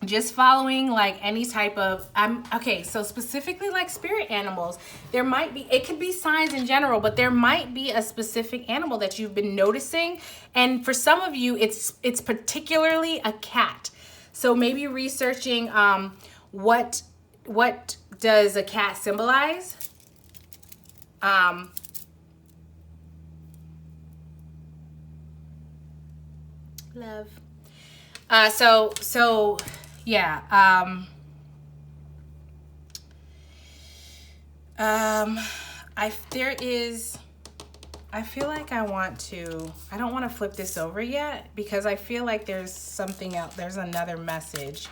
just following like any type of, okay, so specifically like spirit animals, it could be signs in general, but there might be a specific animal that you've been noticing. And for some of you, it's particularly a cat. So maybe researching what does a cat symbolize? Love. So yeah. I feel like I don't want to flip this over yet, because I feel like there's something else. There's another message.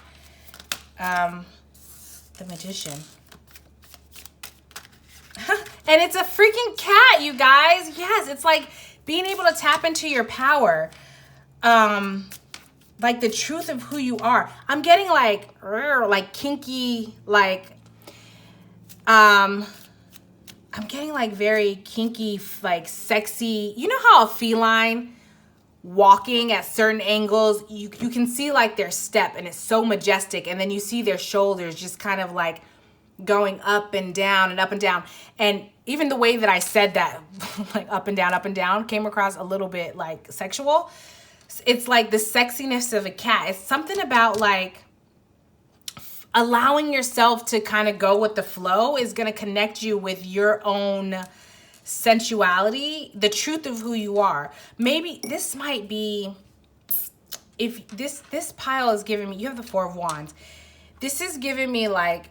The Magician. And it's a freaking cat, you guys. Yes, it's like being able to tap into your power. Like the truth of who you are. I'm getting like kinky, like, I'm getting like very kinky, like sexy. You know how a feline walking at certain angles, you can see like their step, and it's so majestic. And then you see their shoulders just kind of like going up and down and up and down. And even the way that I said that, like up and down, came across a little bit like sexual. It's like the sexiness of a cat. It's something about like allowing yourself to kind of go with the flow is going to connect you with your own sensuality, the truth of who you are. Maybe this might be, if this pile is giving me, you have the Four of Wands. This is giving me like,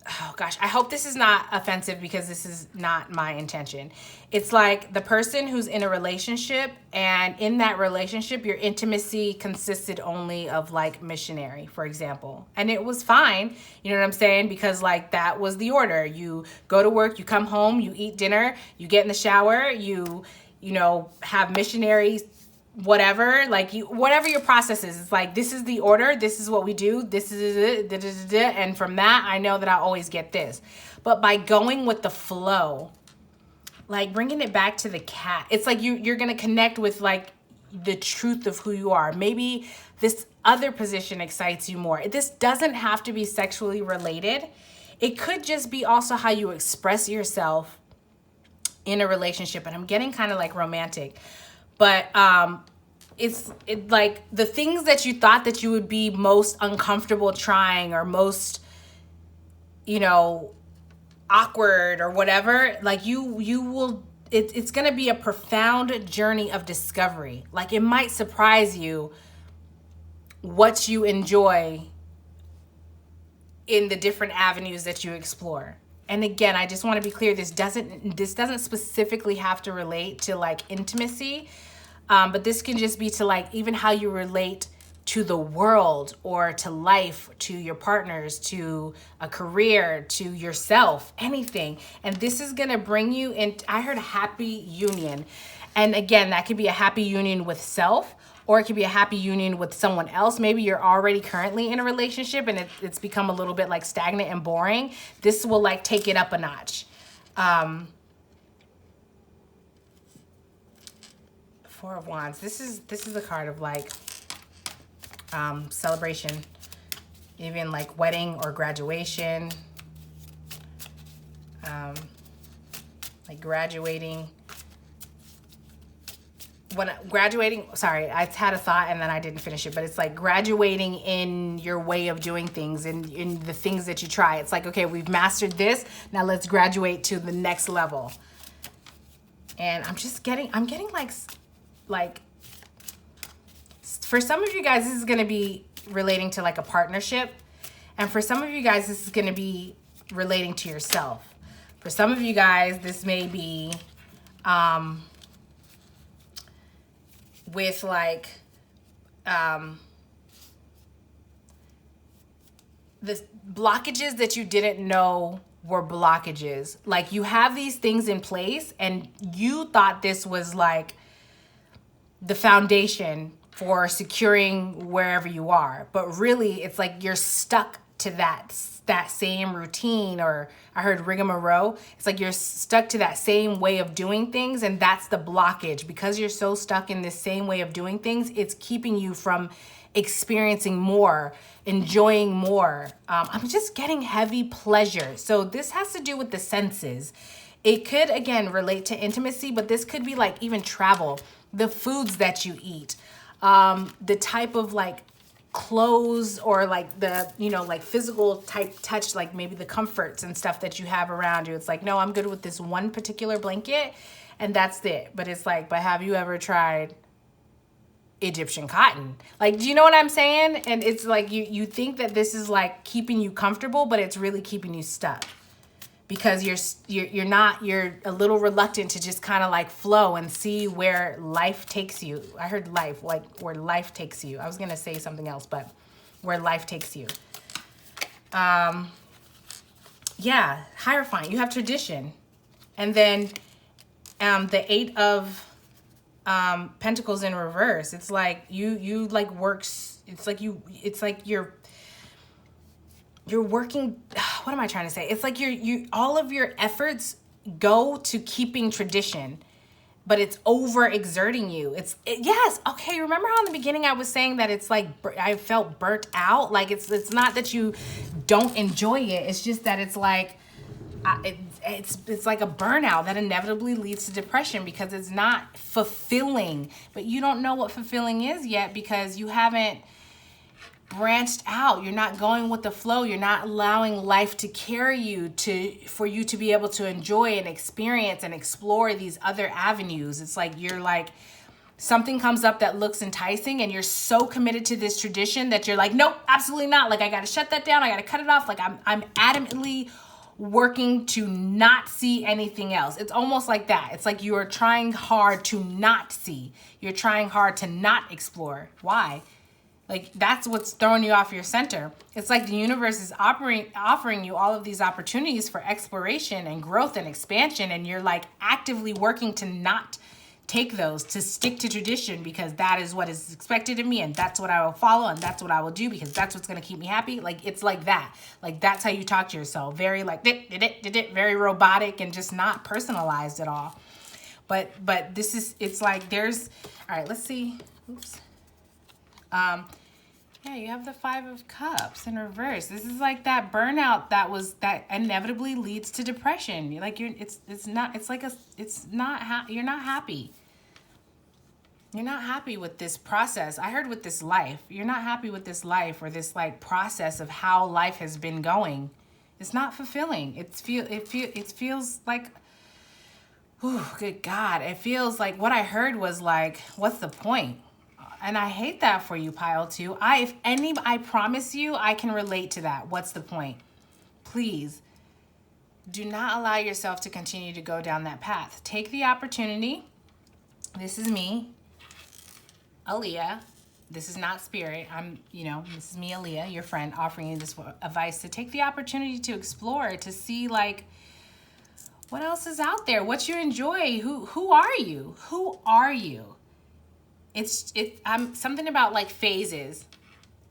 oh gosh, I hope this is not offensive because this is not my intention. It's like the person who's in a relationship, and in that relationship, your intimacy consisted only of like missionary, for example. And it was fine, you know what I'm saying? Because like that was the order. You go to work, you come home, you eat dinner, you get in the shower, you know, have missionary whatever, like you, whatever your process is, it's like, this is the order, this is what we do, this is it, and from that, I know that I always get this. But by going with the flow, like bringing it back to the cat, it's like you're going to connect with like the truth of who you are. Maybe this other position excites you more. This doesn't have to be sexually related. It could just be also how you express yourself in a relationship. And I'm getting kind of like romantic. But it's like the things that you thought that you would be most uncomfortable trying, or most, you know, awkward or whatever, like you will, it's going to be a profound journey of discovery. Like it might surprise you what you enjoy in the different avenues that you explore. And again, I just want to be clear, this doesn't specifically have to relate to like intimacy, but this can just be to like even how you relate to the world, or to life, to your partners, to a career, to yourself, anything. And this is going to bring you in. I heard a happy union. And again, that could be a happy union with self, or it could be a happy union with someone else. Maybe you're already currently in a relationship and it's become a little bit like stagnant and boring. This will like take it up a notch. Four of Wands. This is a card of like celebration, even like wedding or graduation, like graduating. Sorry, I had a thought and then I didn't finish it, but it's like graduating in your way of doing things, and in the things that you try. It's like, okay, we've mastered this, now let's graduate to the next level. And I'm getting like for some of you guys, this is going to be relating to like a partnership, and for some of you guys, this is going to be relating to yourself. For some of you guys, this may be with like the blockages that you didn't know were blockages. Like you have these things in place and you thought this was like the foundation for securing wherever you are, but really it's like you're stuck to that same routine, or I heard rigmarole. It's like you're stuck to that same way of doing things, and that's the blockage. Because you're so stuck in this same way of doing things, it's keeping you from experiencing more, enjoying more. I'm just getting heavy pleasure. So this has to do with the senses. It could, again, relate to intimacy, but this could be like even travel, the foods that you eat, the type of like clothes, or like the, you know, like physical type touch, like maybe the comforts and stuff that you have around you. It's like, no, I'm good with this one particular blanket and that's it. But it's like, but have you ever tried Egyptian cotton? Like, do you know what I'm saying? And it's like you think that this is like keeping you comfortable, but it's really keeping you stuck. Because you're a little reluctant to just kind of like flow and see where life takes you. I heard life, like where life takes you. I was gonna say something else, but where life takes you. Yeah, Hierophant, you have tradition. And then the Eight of Pentacles in reverse. It's like you like works, it's like you're working, what am I trying to say? It's like all of your efforts go to keeping tradition, but it's overexerting you. Yes, okay, remember how in the beginning I was saying that it's like, I felt burnt out? Like it's not that you don't enjoy it, it's just that it's like, it's like a burnout that inevitably leads to depression because it's not fulfilling. But you don't know what fulfilling is yet because you haven't branched out. You're not going with the flow. You're not allowing life to carry you for you to be able to enjoy and experience and explore these other avenues. It's like you're like, something comes up that looks enticing and you're so committed to this tradition that you're like, nope, absolutely not. Like, I got to shut that down. I got to cut it off. Like, I'm adamantly working to not see anything else. It's almost like that. It's like you're trying hard to not see. You're trying hard to not explore. Why? Like, that's what's throwing you off your center. It's like the universe is offering you all of these opportunities for exploration and growth and expansion. And you're like actively working to not take those, to stick to tradition because that is what is expected of me and that's what I will follow and that's what I will do because that's what's going to keep me happy. Like, it's like that. Like, that's how you talk to yourself. Very like, very robotic and just not personalized at all. But this is, it's like there's, all right, let's see. Oops. Yeah, you have the 5 of Cups in reverse. This is like that burnout that inevitably leads to depression. You're like, you're not happy. You're not happy with this process. I heard with this life. You're not happy with this life or this like process of how life has been going. It's not fulfilling. It feels like, oh, good God. It feels like what I heard was like, what's the point? And I hate that for you, pile 2. I promise you, I can relate to that. What's the point? Please, do not allow yourself to continue to go down that path. Take the opportunity. This is me, Aaliyah. This is not spirit. This is me, Aaliyah, your friend, offering you this advice to take the opportunity to explore, to see like, what else is out there? What you enjoy? Who are you? Who are you? I'm something about like phases,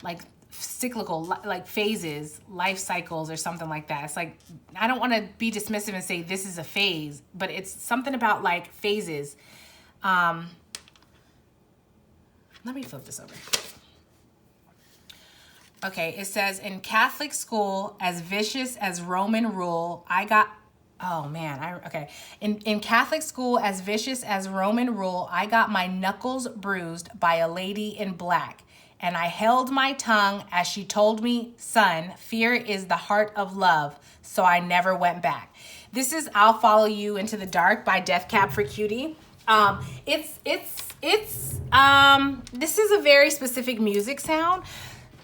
like cyclical, like phases, life cycles or something like that. It's like, I don't want to be dismissive and say this is a phase, but it's something about like phases. Let me flip this over. Okay, it says, in Catholic school, as vicious as Roman rule, In Catholic school, as vicious as Roman rule, I got my knuckles bruised by a lady in black. And I held my tongue as she told me, son, fear is the heart of love. So I never went back. This is I'll Follow You Into the Dark by Death Cab for Cutie. This is a very specific music sound.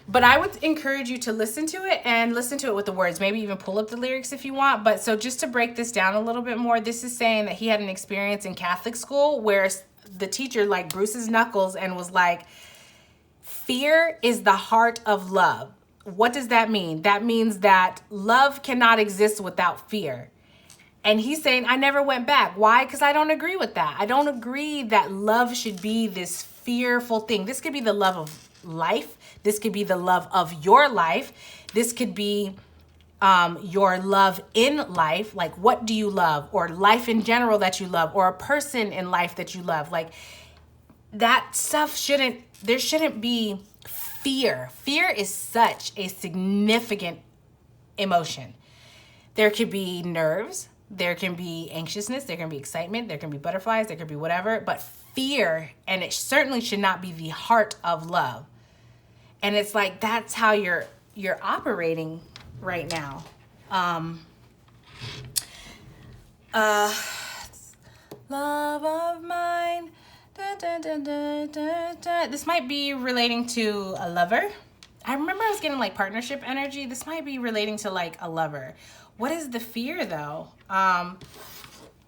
But I would encourage you to listen to it and listen to it with the words. Maybe even pull up the lyrics if you want. But so just to break this down a little bit more, this is saying that he had an experience in Catholic school where the teacher like bruised his knuckles and was like, fear is the heart of love. What does that mean? That means that love cannot exist without fear. And he's saying, I never went back. Why? Because I don't agree with that. I don't agree that love should be this fearful thing. This could be the love of life. This could be the love of your life. This could be your love in life. Like, what do you love? Or life in general that you love. Or a person in life that you love. Like, that stuff there shouldn't be fear. Fear is such a significant emotion. There could be nerves. There can be anxiousness. There can be excitement. There can be butterflies. There could be whatever. But fear, and it certainly should not be the heart of love. And it's like, that's how you're operating right now. Love of mine. Da, da, da, da, da, da. This might be relating to a lover. I remember I was getting like partnership energy. This might be relating to like a lover. What is the fear though?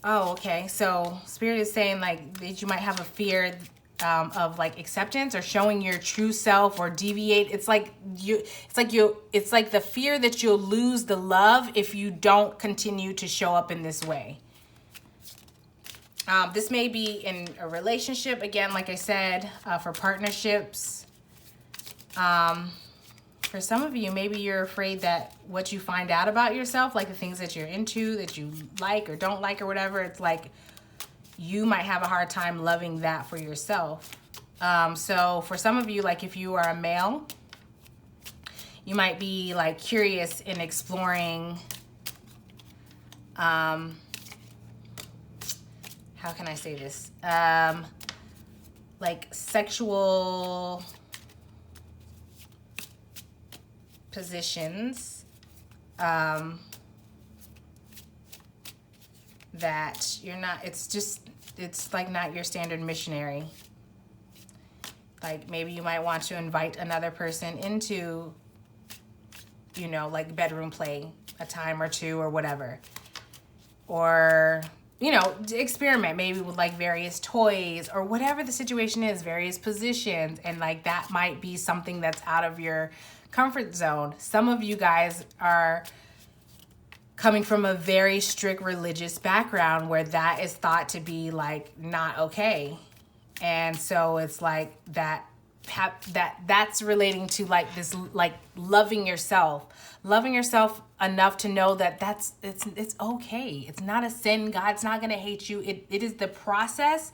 Okay. So Spirit is saying like that you might have a fear of like acceptance or showing your true self or deviate. It's like the fear that you'll lose the love if you don't continue to show up in this way. This may be in a relationship, again, like I said, for partnerships. For some of you, maybe you're afraid that what you find out about yourself, like the things that you're into, that you like or don't like or whatever, it's like you might have a hard time loving that for yourself. So for some of you, like if you are a male, you might be like curious in exploring how can I say this? Like sexual positions that you're not, it's like not your standard missionary. Like maybe you might want to invite another person into, you know, like bedroom play a time or two or whatever. Or, you know, experiment maybe with like various toys or whatever the situation is, various positions. And like that might be something that's out of your comfort zone. Some of you guys are coming from a very strict religious background where that is thought to be like not okay. And so it's like that's relating to like this, like loving yourself enough to know that it's okay. It's not a sin. God's not going to hate you. It is the process.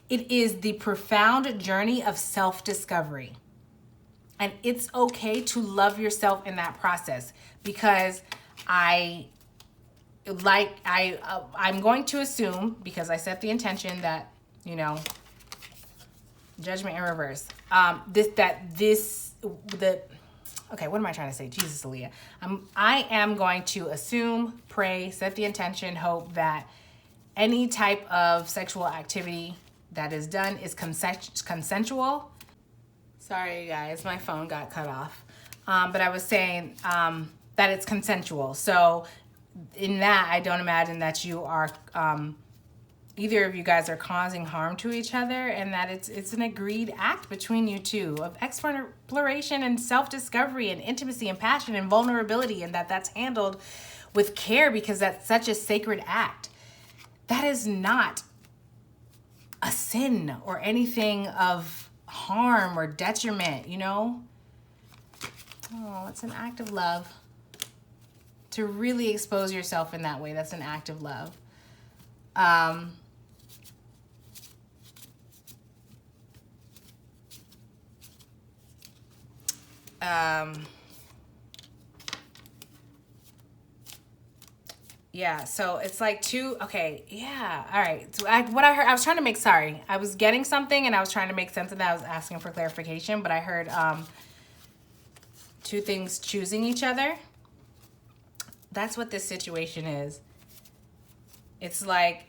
It is the profound journey of self-discovery. And it's okay to love yourself in that process, because I'm going to assume, because I set the intention that, you know, judgment in reverse. Okay, what am I trying to say? Jesus, Aaliyah. I am going to assume, pray, set the intention, hope that any type of sexual activity that is done is consensual. Sorry, guys, my phone got cut off. But I was saying that it's consensual. So in that, I don't imagine that you are, either of you guys are causing harm to each other, and that it's an agreed act between you two of exploration and self-discovery and intimacy and passion and vulnerability, and that's handled with care because that's such a sacred act. That is not a sin or anything of harm or detriment, you know? Oh, it's an act of love. To really expose yourself in that way, that's an act of love. Yeah, so it's like okay, yeah, all right. So what I heard, I was trying to make, sorry, I was getting something and I was trying to make sense of that. I was asking for clarification, but I heard two things choosing each other. That's what this situation is. It's like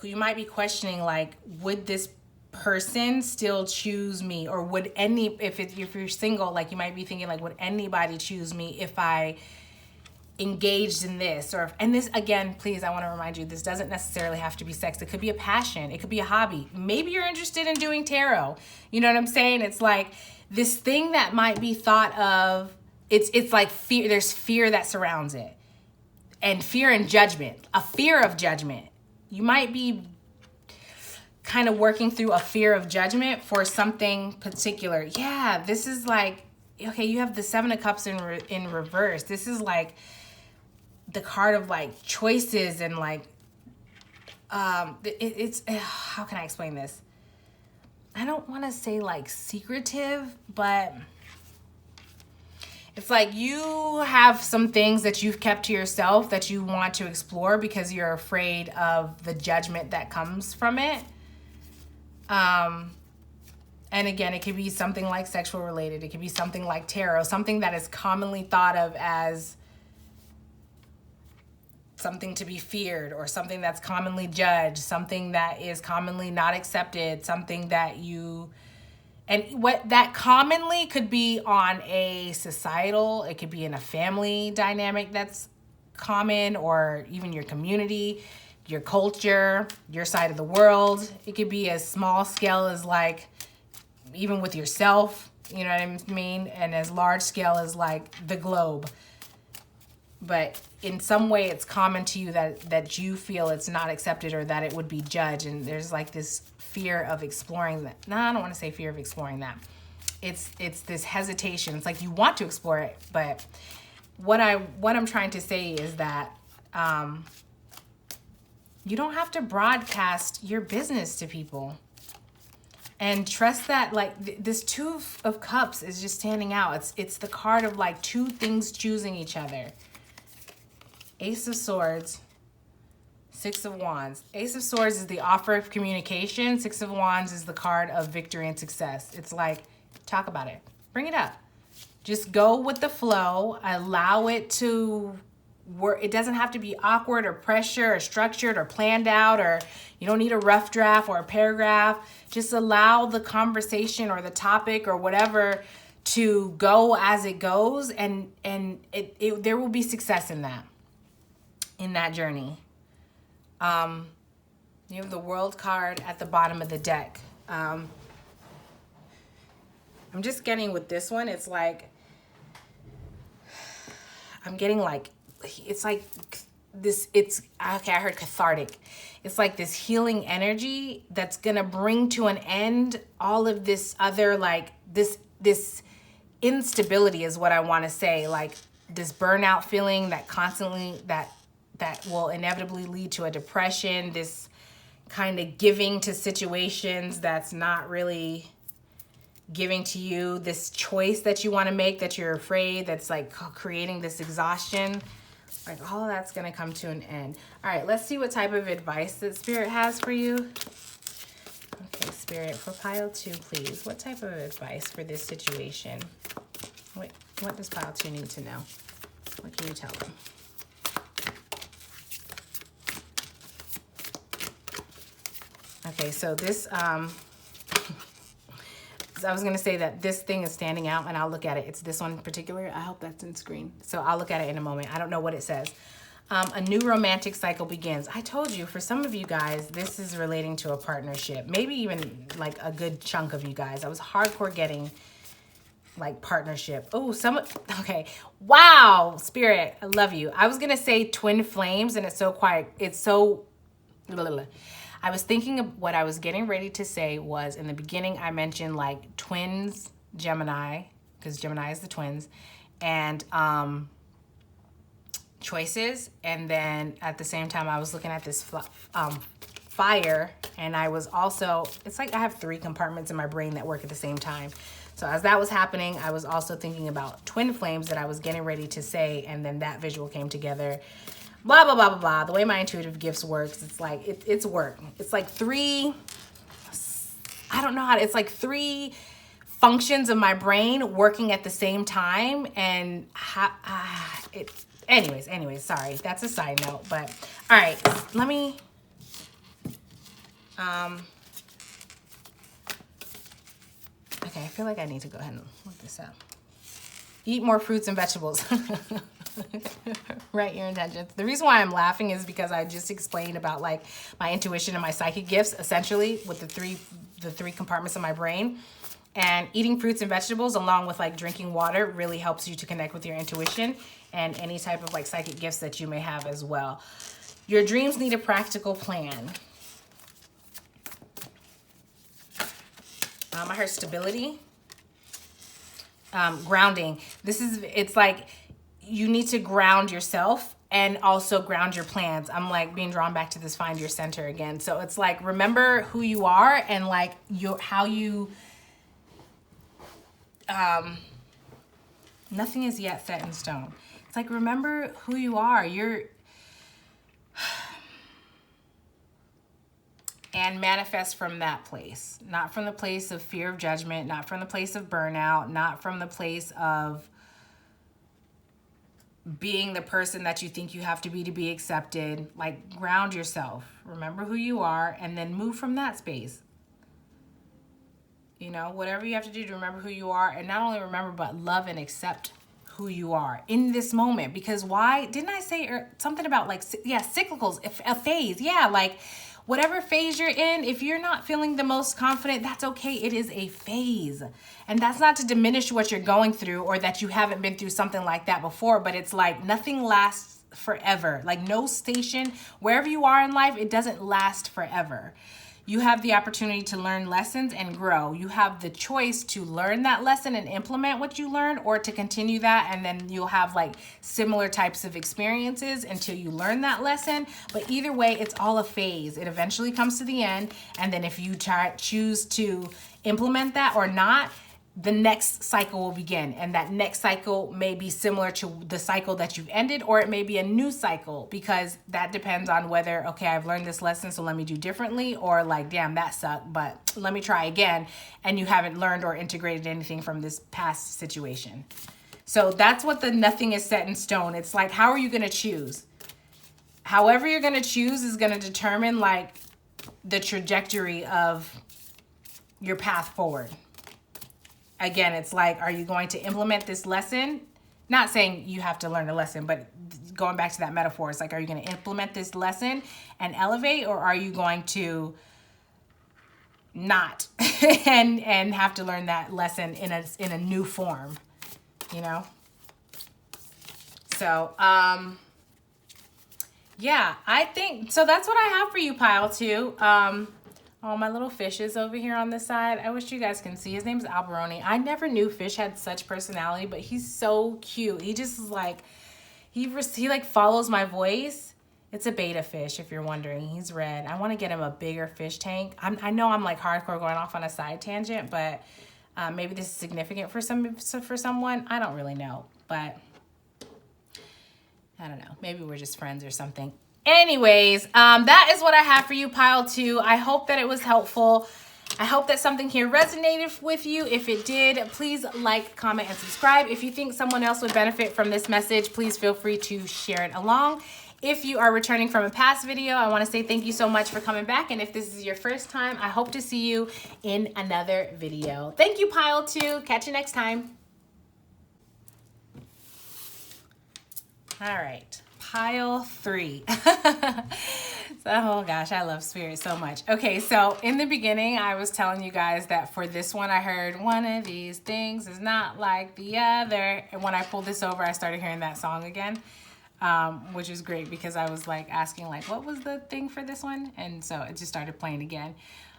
you might be questioning, like, would this person still choose me, or would if you're single, like you might be thinking, like, would anybody choose me if I engaged in this? And this, again, please, I want to remind you, this doesn't necessarily have to be sex. It could be a passion. It could be a hobby. Maybe you're interested in doing tarot. You know what I'm saying? It's like this thing that might be thought of. It's like fear. There's fear that surrounds it, and fear and judgment. A fear of judgment. You might be kind of working through a fear of judgment for something particular. Yeah, this is like, okay, you have the Seven of Cups in reverse. This is like the card of like choices and like, it's how can I explain this? I don't want to say like secretive, but it's like you have some things that you've kept to yourself that you want to explore because you're afraid of the judgment that comes from it. And again, it could be something like sexual related. It could be something like tarot, something that is commonly thought of as something to be feared, or something that's commonly judged, something that is commonly not accepted, something that and what that commonly could be on a societal, it could be in a family dynamic that's common, or even your community, your culture, your side of the world. It could be as small scale as like, even with yourself, you know what I mean? And as large scale as like the globe. But in some way it's common to you that you feel it's not accepted, or that it would be judged. And there's like this fear of exploring that. No, I don't want to say fear of exploring that. It's this hesitation. It's like you want to explore it, but what I'm trying to say is that you don't have to broadcast your business to people. And trust that, like, this Two of Cups is just standing out. It's the card of like two things choosing each other. Ace of Swords, Six of Wands. Ace of Swords is the offer of communication. Six of Wands is the card of victory and success. It's like, talk about it. Bring it up. Just go with the flow. Allow it to work. It doesn't have to be awkward or pressure or structured or planned out, or you don't need a rough draft or a paragraph. Just allow the conversation or the topic or whatever to go as it goes, and there will be success in that journey. You have the World card at the bottom of the deck. I'm just getting with this one, it's like, I'm getting like, it's like this, it's, okay, I heard cathartic. It's like this healing energy that's gonna bring to an end all of this other, like, this instability is what I wanna say, like this burnout feeling that constantly, that will inevitably lead to a depression, this kind of giving to situations that's not really giving to you, this choice that you want to make that you're afraid, that's like creating this exhaustion. Like all of that's going to come to an end. All right, let's see what type of advice that Spirit has for you. Okay, Spirit, for pile 2, please. What type of advice for this situation? Wait, what does pile 2 need to know? What can you tell them? Okay, so this, I was going to say that this thing is standing out, and I'll look at it. It's this one in particular. I hope that's in screen. So I'll look at it in a moment. I don't know what it says. A new romantic cycle begins. I told you, for some of you guys, this is relating to a partnership. Maybe even like a good chunk of you guys. I was hardcore getting like partnership. Oh, okay. Wow, Spirit, I love you. I was going to say twin flames, and it's so quiet. It's so... I was thinking of what I was getting ready to say was, in the beginning, I mentioned like twins, Gemini, because Gemini is the twins, and choices. And then at the same time, I was looking at this fire, and I was also, it's like I have 3 compartments in my brain that work at the same time. So as that was happening, I was also thinking about twin flames that I was getting ready to say, and then that visual came together. Blah, blah, blah, blah, blah. The way my intuitive gifts works, it's like, it's work. It's like 3, I don't know how to, it's like 3 functions of my brain working at the same time. And anyways, sorry. That's a side note, but all right, let me, okay, I feel like I need to go ahead and look this up. Eat more fruits and vegetables. Write your intentions. The reason why I'm laughing is because I just explained about like my intuition and my psychic gifts, essentially with the three compartments of my brain. And eating fruits and vegetables along with like drinking water really helps you to connect with your intuition and any type of like psychic gifts that you may have as well. Your dreams need a practical plan. I heard stability. Grounding. It's like you need to ground yourself and also ground your plans. I'm like being drawn back to this find your center again. So it's like, remember who you are and like how you, nothing is yet set in stone. It's like, remember who you are. And manifest from that place, not from the place of fear of judgment, not from the place of burnout, not from the place of being the person that you think you have to be accepted. Like, ground yourself, remember who you are, and then move from that space. You know, whatever you have to do to remember who you are, and not only remember, but love and accept who you are in this moment. Because why? Didn't I say something about like, yeah, cyclicals, a phase, yeah, like, whatever phase you're in, if you're not feeling the most confident, that's okay. It is a phase. And that's not to diminish what you're going through or that you haven't been through something like that before, but it's like nothing lasts forever. Like no station, wherever you are in life, it doesn't last forever. You have the opportunity to learn lessons and grow. You have the choice to learn that lesson and implement what you learned, or to continue that, and then you'll have like similar types of experiences until you learn that lesson. But either way, it's all a phase. It eventually comes to the end, and then if you choose to implement that or not, the next cycle will begin. And that next cycle may be similar to the cycle that you've ended, or it may be a new cycle, because that depends on whether, okay, I've learned this lesson, so let me do differently, or like, damn, that sucked, but let me try again. And you haven't learned or integrated anything from this past situation. So that's what the nothing is set in stone. It's like, how are you going to choose? However you're going to choose is going to determine like the trajectory of your path forward. Again, it's like, are you going to implement this lesson? Not saying you have to learn a lesson, but going back to that metaphor, it's like, are you going to implement this lesson and elevate, or are you going to not and have to learn that lesson in a new form, you know? So, yeah, I think, so that's what I have for you, pile two. Oh, my little fish is over here on the side. I wish you guys can see. His name's Alberoni. I never knew fish had such personality, but he's so cute. He just is like, he like follows my voice. It's a beta fish, if you're wondering. He's red. I want to get him a bigger fish tank. I know I'm like hardcore going off on a side tangent, but maybe this is significant for someone. I don't really know, but I don't know. Maybe we're just friends or something. Anyways, that is what I have for you, pile two. I hope that it was helpful. I hope that something here resonated with you. If it did, please like, comment, and subscribe. If you think someone else would benefit from this message, please feel free to share it along. If you are returning from a past video, I want to say thank you so much for coming back. And if this is your first time, I hope to see you in another video. Thank you, pile two. Catch you next time. All right. Pile three. Oh gosh, I love spirit so much. Okay, so in the beginning, I was telling you guys that for this one, I heard one of these things is not like the other. And when I pulled this over, I started hearing that song again, which is great because I was like asking like, what was the thing for this one? And so it just started playing again,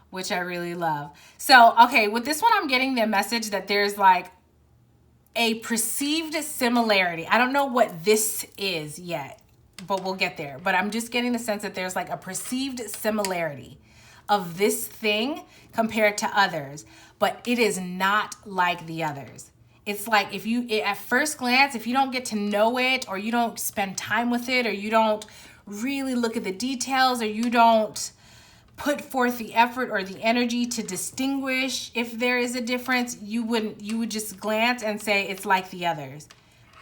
which I really love. So, okay, with this one, I'm getting the message that there's like a perceived similarity. I don't know what this is yet, but we'll get there. But I'm just getting the sense that there's like a perceived similarity of this thing compared to others, but it is not like the others. It's like if you, at first glance, if you don't get to know it, or you don't spend time with it, or you don't really look at the details, or you don't put forth the effort or the energy to distinguish if there is a difference, you would just glance and say it's like the others.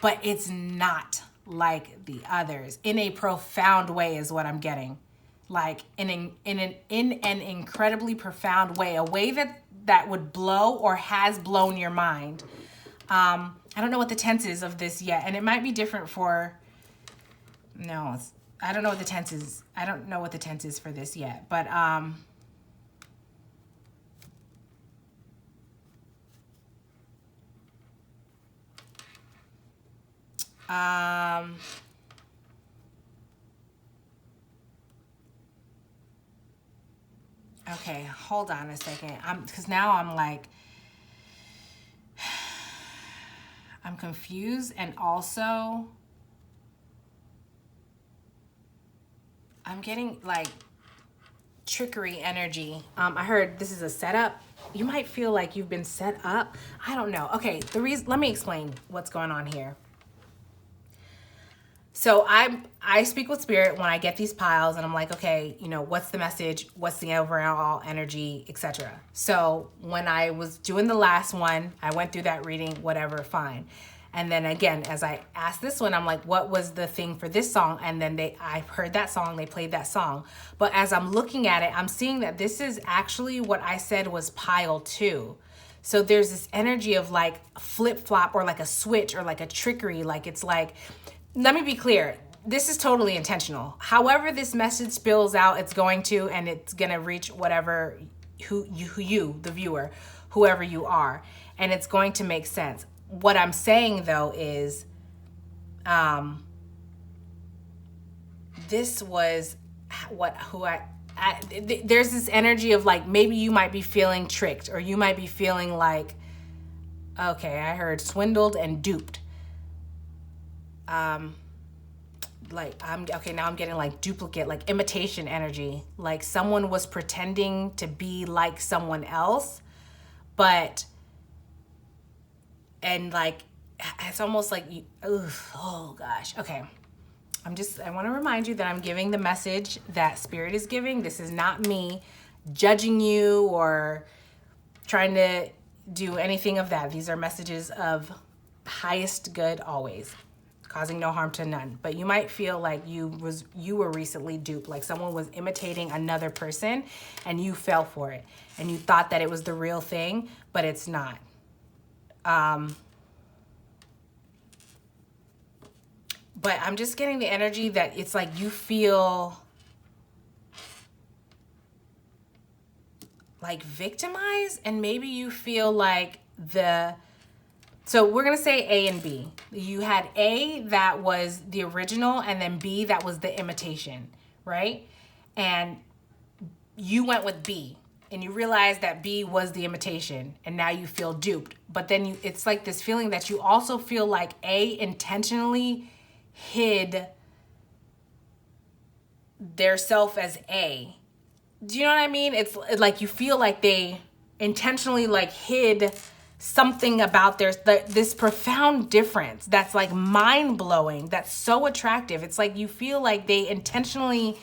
But it's not like the others in a profound way is what I'm getting. Like in an incredibly profound way, a way that would blow or has blown your mind. I don't know what the tense is of this yet, and it might be different for, I don't know what the tense is. I don't know what the tense is for this yet, but okay, hold on a second. Because now I'm like, I'm confused, and also I'm getting like trickery energy. I heard this is a setup. You might feel like you've been set up. I don't know. Okay, let me explain what's going on here. So I speak with spirit when I get these piles, and I'm like, okay, what's the message? What's the overall energy, etc. So when I was doing the last one, I went through that reading, whatever, fine. And then again, as I asked this one, I'm like, what was the thing for this song? And then I heard that song, they played that song. But as I'm looking at it, I'm seeing that this is actually what I said was pile two. So there's this energy of like flip-flop, or like a switch, or like a trickery. Like it's like, let me be clear. This is totally intentional. However this message spills out, it's going to, and it's going to reach whatever, who you, the viewer, whoever you are. And it's going to make sense. What I'm saying though is, this was there's this energy of like, maybe you might be feeling tricked, or you might be feeling like, okay, I heard swindled and duped. Like now I'm getting like duplicate, like imitation energy. Like someone was pretending to be like someone else, but And like, it's almost like you, oh gosh. Okay. I want to remind you that I'm giving the message that Spirit is giving. This is not me judging you or trying to do anything of that. These are messages of highest good always, causing no harm to none. But you might feel like you were recently duped, like someone was imitating another person and you fell for it and you thought that it was the real thing, but it's not. But I'm just getting the energy that it's like you feel like victimized, and maybe you feel like so we're going to say A and B. You had A that was the original and then B that was the imitation, right? And you went with B and you realized that B was the imitation and now you feel duped. But then it's like this feeling that you also feel like A intentionally hid their self as A. Do you know what I mean? It's like you feel like they intentionally like hid something about this profound difference that's like mind-blowing, that's so attractive. It's like you feel like they intentionally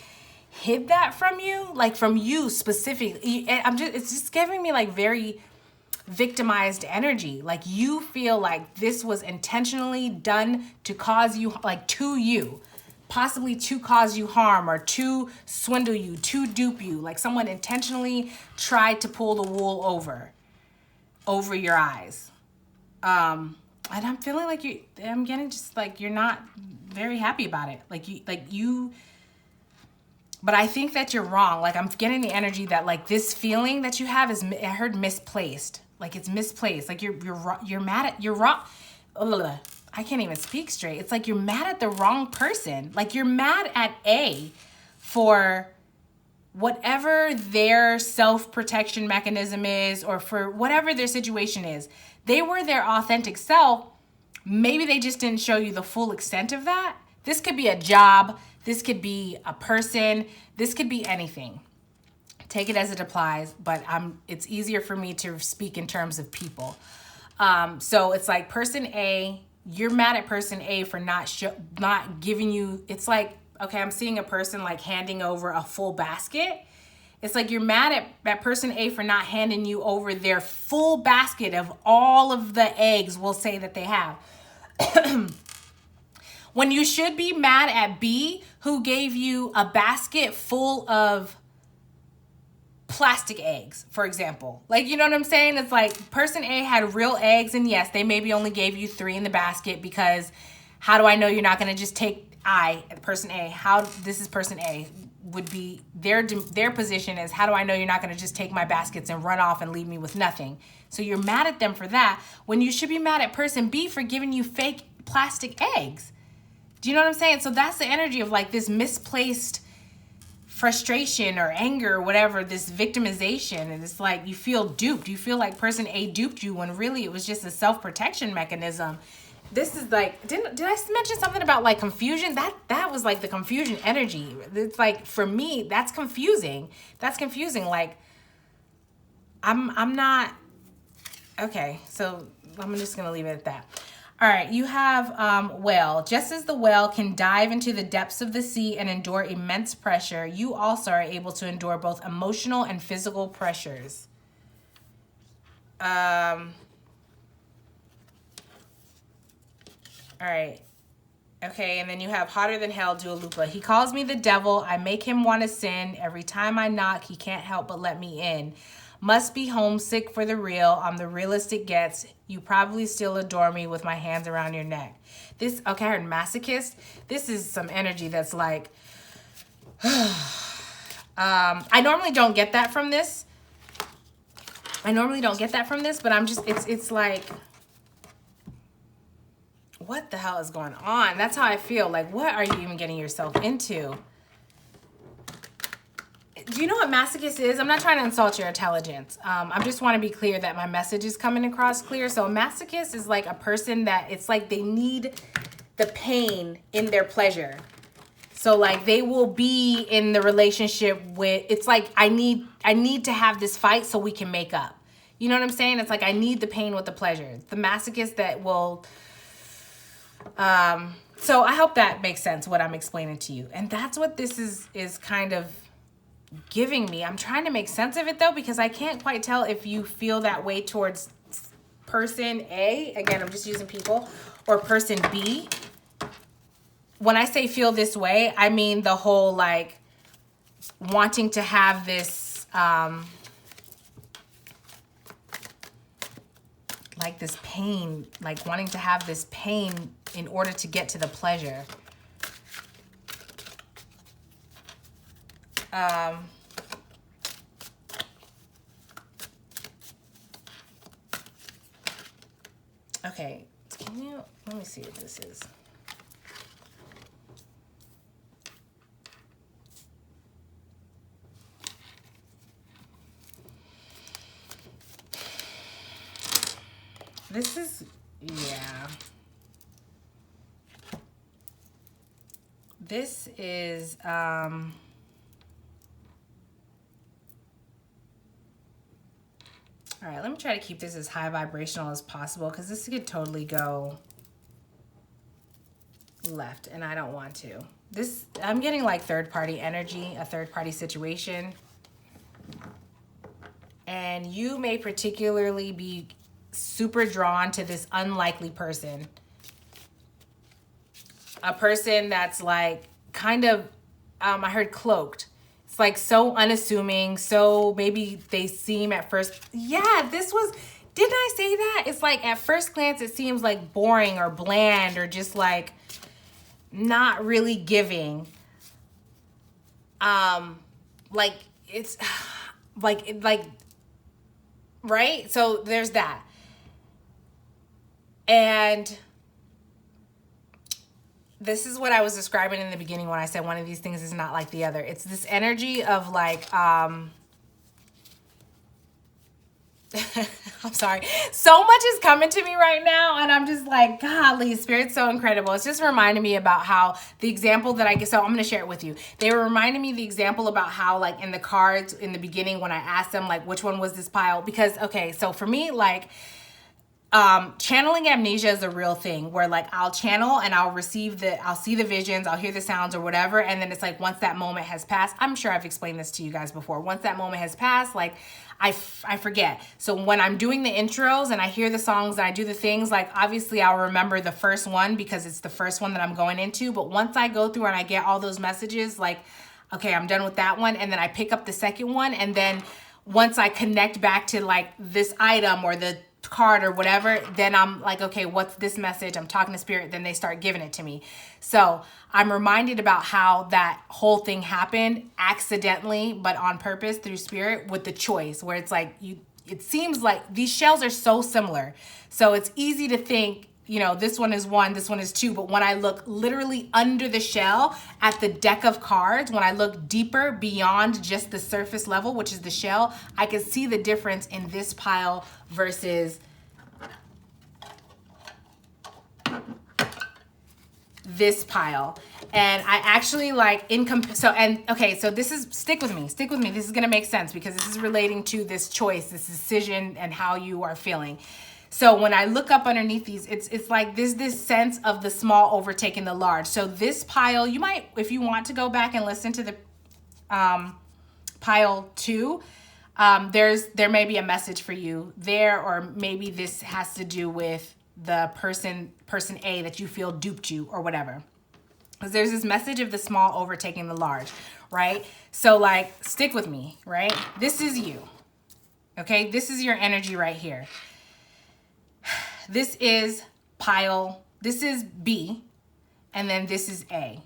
hid that from you, like from you specifically. It's just giving me like very victimized energy. Like you feel like this was intentionally done to cause you, like to you, possibly to cause you harm or to swindle you, to dupe you. Like someone intentionally tried to pull the wool over your eyes. And I'm feeling like I'm getting just like, you're not very happy about it. But I think that you're wrong. Like I'm getting the energy that like this feeling that you have is, I heard misplaced. Like it's misplaced. Like you're mad at, you're wrong. I can't even speak straight. It's like you're mad at the wrong person. Like you're mad at A for whatever their self-protection mechanism is, or for whatever their situation is. They were their authentic self. Maybe they just didn't show you the full extent of that. This could be a job. This could be a person. This could be anything. Take it as it applies, but it's easier for me to speak in terms of people. So it's like person A, you're mad at person A for not giving you, it's like, okay, I'm seeing a person like handing over a full basket. It's like you're mad at that person A for not handing you over their full basket of all of the eggs, we'll say, that they have. When you should be mad at B, who gave you a basket full of plastic eggs, for example. Like, you know what I'm saying? It's like person A had real eggs, and yes, they maybe only gave you 3 in the basket, because how do I know you're not going to just take person A? This is person A, would be their position is, how do I know you're not going to just take my baskets and run off and leave me with nothing? So you're mad at them for that, when you should be mad at person B for giving you fake plastic eggs. Do you know what I'm saying? So that's the energy of like this misplaced frustration or anger or whatever, this victimization. And it's like you feel duped. You feel like person A duped you when really it was just a self-protection mechanism. This is like, did I mention something about like confusion? That was like the confusion energy. It's like, for me, that's confusing. That's confusing. Like, I'm not, okay, so I'm just gonna leave it at that. All right, you have whale. Just as the whale can dive into the depths of the sea and endure immense pressure, you also are able to endure both emotional and physical pressures. All right. Okay, and then you have hotter than hell, Dua Lipa. He calls me the devil. I make him want to sin. Every time I knock, he can't help but let me in. Must be homesick for the real. I'm the realest it gets. You probably still adore me with my hands around your neck. Okay, I heard masochist. This is some energy that's like, I normally don't get that from this. But I'm just, it's like, what the hell is going on? That's how I feel. Like, what are you even getting yourself into? Do you know what masochist is? I'm not trying to insult your intelligence. I just want to be clear that my message is coming across clear. So a masochist is like a person that it's like they need the pain in their pleasure. So like they will be in the relationship with, it's like I need to have this fight so we can make up. You know what I'm saying? It's like I need the pain with the pleasure. The masochist that will... So I hope that makes sense, what I'm explaining to you. And that's what this is kind of giving me. I'm trying to make sense of it, though, because I can't quite tell if you feel that way towards person A. Again, I'm just using people. Or person B. When I say feel this way, I mean the whole, like, wanting to have this... like this pain, like wanting to have this pain in order to get to the pleasure. Okay, can you, let me see what this is. This is, yeah. This is, all right, let me try to keep this as high vibrational as possible because this could totally go left and I don't want to. This, I'm getting like third-party energy, a third-party situation. And you may particularly be super drawn to this unlikely person. A person that's like kind of, I heard cloaked. It's like so unassuming, so maybe they seem at first, yeah, this was, didn't I say that? It's like at first glance it seems like boring or bland or just like not really giving. Like it's like, right? So there's that. And this is what I was describing in the beginning when I said one of these things is not like the other. It's this energy of like, I'm sorry. So much is coming to me right now. And I'm just like, golly, Spirit's so incredible. It's just reminding me about how the example that I get. So I'm going to share it with you. They were reminding me the example about how like in the cards in the beginning, when I asked them like, which one was this pile? Because, okay, so for me, like, channeling amnesia is a real thing where like I'll channel and I'll see the visions, I'll hear the sounds or whatever. And then it's like, once that moment has passed, I'm sure I've explained this to you guys before. Once that moment has passed, like I forget. So when I'm doing the intros and I hear the songs and I do the things, like obviously I'll remember the first one because it's the first one that I'm going into. But once I go through and I get all those messages, like, okay, I'm done with that one. And then I pick up the second one. And then once I connect back to like this item or the card or whatever, then I'm like, okay, what's this message? I'm talking to Spirit. Then they start giving it to me. So I'm reminded about how that whole thing happened accidentally, but on purpose through Spirit with the choice where it's like, it seems like these shells are so similar. So it's easy to think, you know, this one is 1, this one is 2. But when I look literally under the shell at the deck of cards, when I look deeper beyond just the surface level, which is the shell, I can see the difference in this pile versus this pile. And I actually like so this is, stick with me. This is going to make sense because this is relating to this choice, this decision and how you are feeling. So when I look up underneath these, it's like there's this sense of the small overtaking the large. So this pile, you might, if you want to go back and listen to the pile 2, there may be a message for you there, or maybe this has to do with the person A that you feel duped you or whatever. Because there's this message of the small overtaking the large, right? So like, stick with me, right? This is you, okay? This is your energy right here. This is this is B, and then this is A,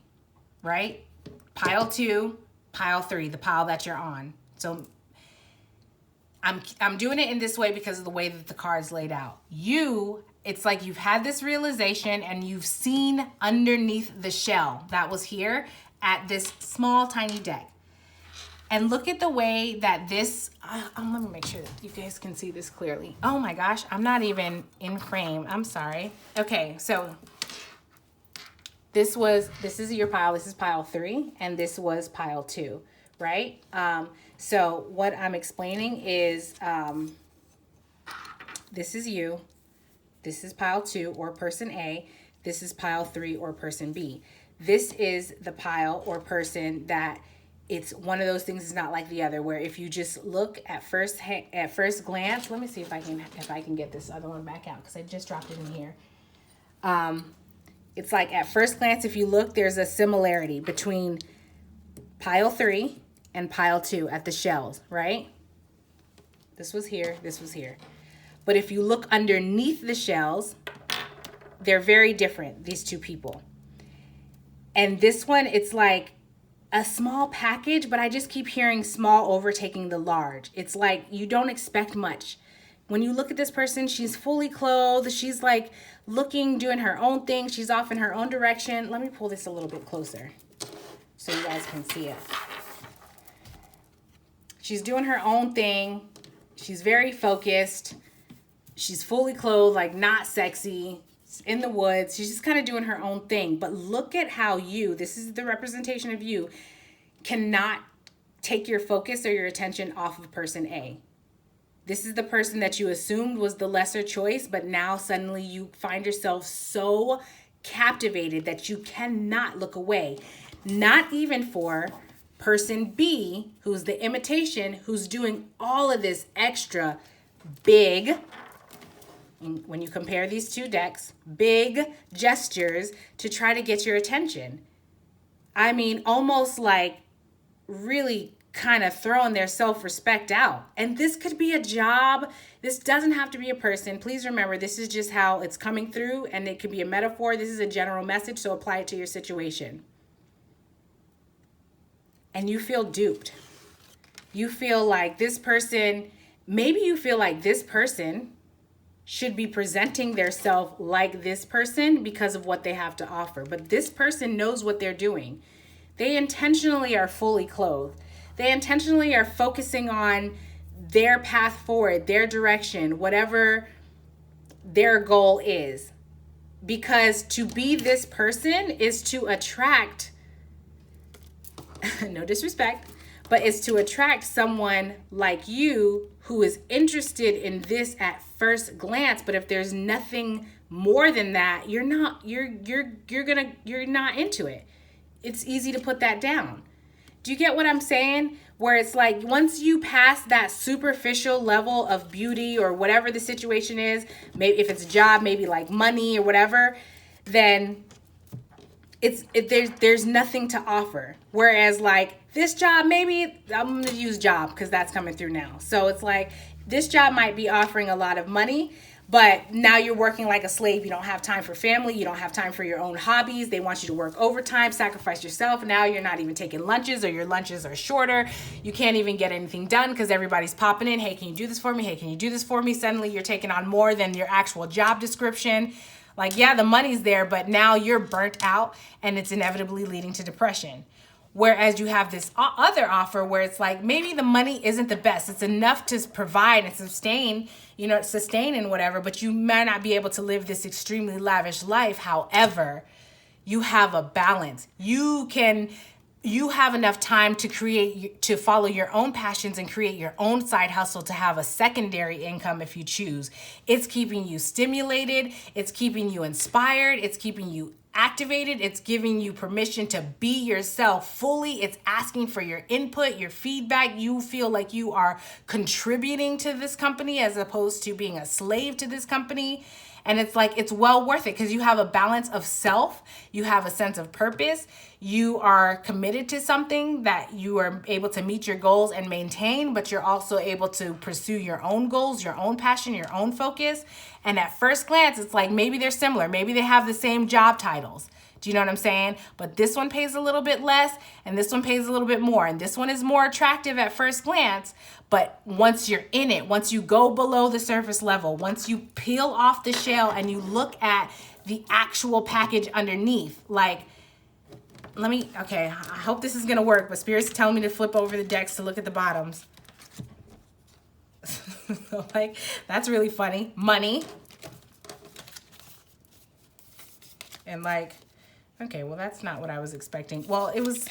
right? Pile 2, pile 3, the pile that you're on. So I'm doing it in this way because of the way that the card's laid out. It's like you've had this realization and you've seen underneath the shell that was here at this small, tiny deck. And look at the way that this, let me make sure that you guys can see this clearly. Oh my gosh, I'm not even in frame. I'm sorry. Okay, so this is your pile. This is pile 3, and this was pile 2, right? So what I'm explaining is This is you. This is pile 2 or person A. This is pile 3 or person B. This is the pile or person that it's one of those things is not like the other, where if you just look at first glance, let me see if I can get this other one back out because I just dropped it in here. It's like at first glance, if you look, there's a similarity between pile 3 and pile 2 at the shells, right? This was here, this was here. But if you look underneath the shells, they're very different, these two people. And this one, it's like a small package, but I just keep hearing small overtaking the large. It's like you don't expect much. When you look at this person, she's fully clothed. She's like looking, doing her own thing. She's off in her own direction. Let me pull this a little bit closer so you guys can see it. She's doing her own thing. She's very focused. She's fully clothed, like not sexy, in the woods. She's just kind of doing her own thing. But look at how this is the representation of you, cannot take your focus or your attention off of person A. This is the person that you assumed was the lesser choice, but now suddenly you find yourself so captivated that you cannot look away. Not even for person B, who's the imitation, who's doing all of this extra big, when you compare these two decks, big gestures to try to get your attention. I mean, almost like really kind of throwing their self-respect out. And this could be a job. This doesn't have to be a person. Please remember, this is just how it's coming through, and it could be a metaphor. This is a general message, so apply it to your situation. And you feel duped. You feel like this person, maybe you feel like this person should be presenting their self like this person because of what they have to offer. But this person knows what they're doing. They intentionally are fully clothed. They intentionally are focusing on their path forward, their direction, whatever their goal is. Because to be this person is to attract, no disrespect, but it's to attract someone like you who is interested in this at first glance. But if there's nothing more than that, you're not into it. It's easy to put that down. Do you get what I'm saying? Where it's like once you pass that superficial level of beauty or whatever the situation is, maybe if it's a job, maybe like money or whatever, then there's nothing to offer. Whereas like this job, maybe I'm gonna use job because that's coming through now. So it's like this job might be offering a lot of money, but now you're working like a slave. You don't have time for family. You don't have time for your own hobbies. They want you to work overtime, sacrifice yourself. Now you're not even taking lunches, or your lunches are shorter. You can't even get anything done because everybody's popping in. Hey, can you do this for me? Hey, can you do this for me? Suddenly you're taking on more than your actual job description. Like, yeah, the money's there, but now you're burnt out and it's inevitably leading to depression. Whereas you have this other offer where it's like maybe the money isn't the best. It's enough to provide and sustain and whatever, but you might not be able to live this extremely lavish life. However, you have a balance. You have enough time to follow your own passions and create your own side hustle to have a secondary income if you choose. It's keeping you stimulated. It's keeping you inspired. It's keeping you activated. It's giving you permission to be yourself fully. It's asking for your input, your feedback. You feel like you are contributing to this company as opposed to being a slave to this company. And it's like, it's well worth it because you have a balance of self. You have a sense of purpose. You are committed to something that you are able to meet your goals and maintain, but you're also able to pursue your own goals, your own passion, your own focus. And at first glance, it's like maybe they're similar. Maybe they have the same job titles. Do you know what I'm saying? But this one pays a little bit less and this one pays a little bit more. And this one is more attractive at first glance. But once you're in it, once you go below the surface level, once you peel off the shell and you look at the actual package underneath, like, okay, I hope this is going to work, but Spirit's telling me to flip over the decks to look at the bottoms. Like, that's really funny. Money. And like, okay, well, that's not what I was expecting. Well, it was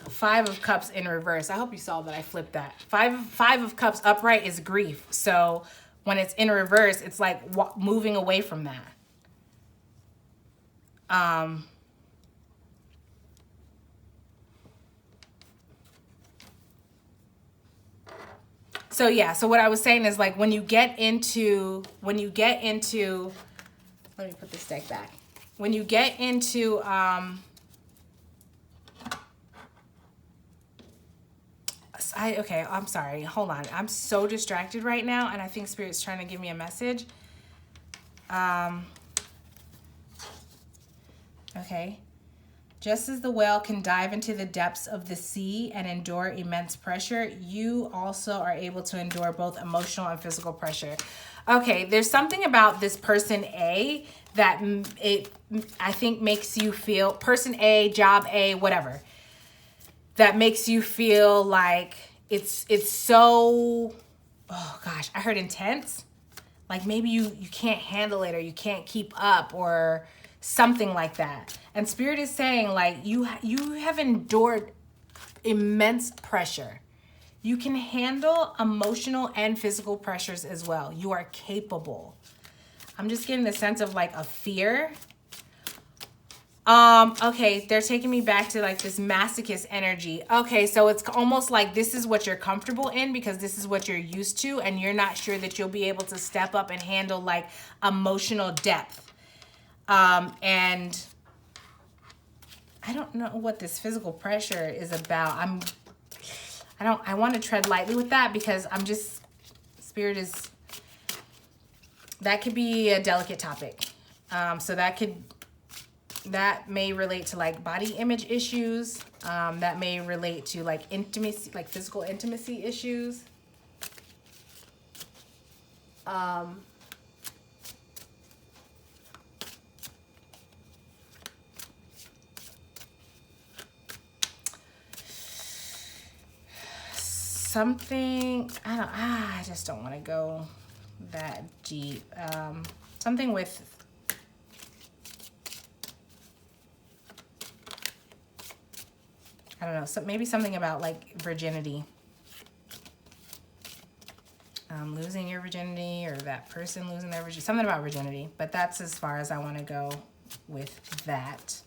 5 of Cups in reverse. I hope you saw that I flipped that. Five of Cups upright is grief. So when it's in reverse, it's like moving away from that. So yeah, so what I was saying is like when you get into, let me put this deck back. When you get into, okay, I'm sorry. Hold on. I'm so distracted right now, and I think Spirit's trying to give me a message. Okay. Just as the whale can dive into the depths of the sea and endure immense pressure, you also are able to endure both emotional and physical pressure. Okay, there's something about this person A that I think makes you feel, person A, job A, whatever, that makes you feel like it's so, oh gosh, I heard intense. Like maybe you can't handle it, or you can't keep up, or something like that. And Spirit is saying like you have endured immense pressure. You can handle emotional and physical pressures as well. You are capable. I'm just getting the sense of like a fear. Okay, they're taking me back to like this masochist energy. Okay, so it's almost like this is what you're comfortable in because this is what you're used to, and you're not sure that you'll be able to step up and handle like emotional depth. And I don't know what this physical pressure is about. I want to tread lightly with that because I'm just, Spirit is, that could be a delicate topic. So that may relate to like body image issues. That may relate to like intimacy, like physical intimacy issues. Something, I just don't want to go that deep. Something with, I don't know, so maybe something about like virginity. Losing your virginity, or that person losing their virginity, something about virginity, but that's as far as I want to go with that.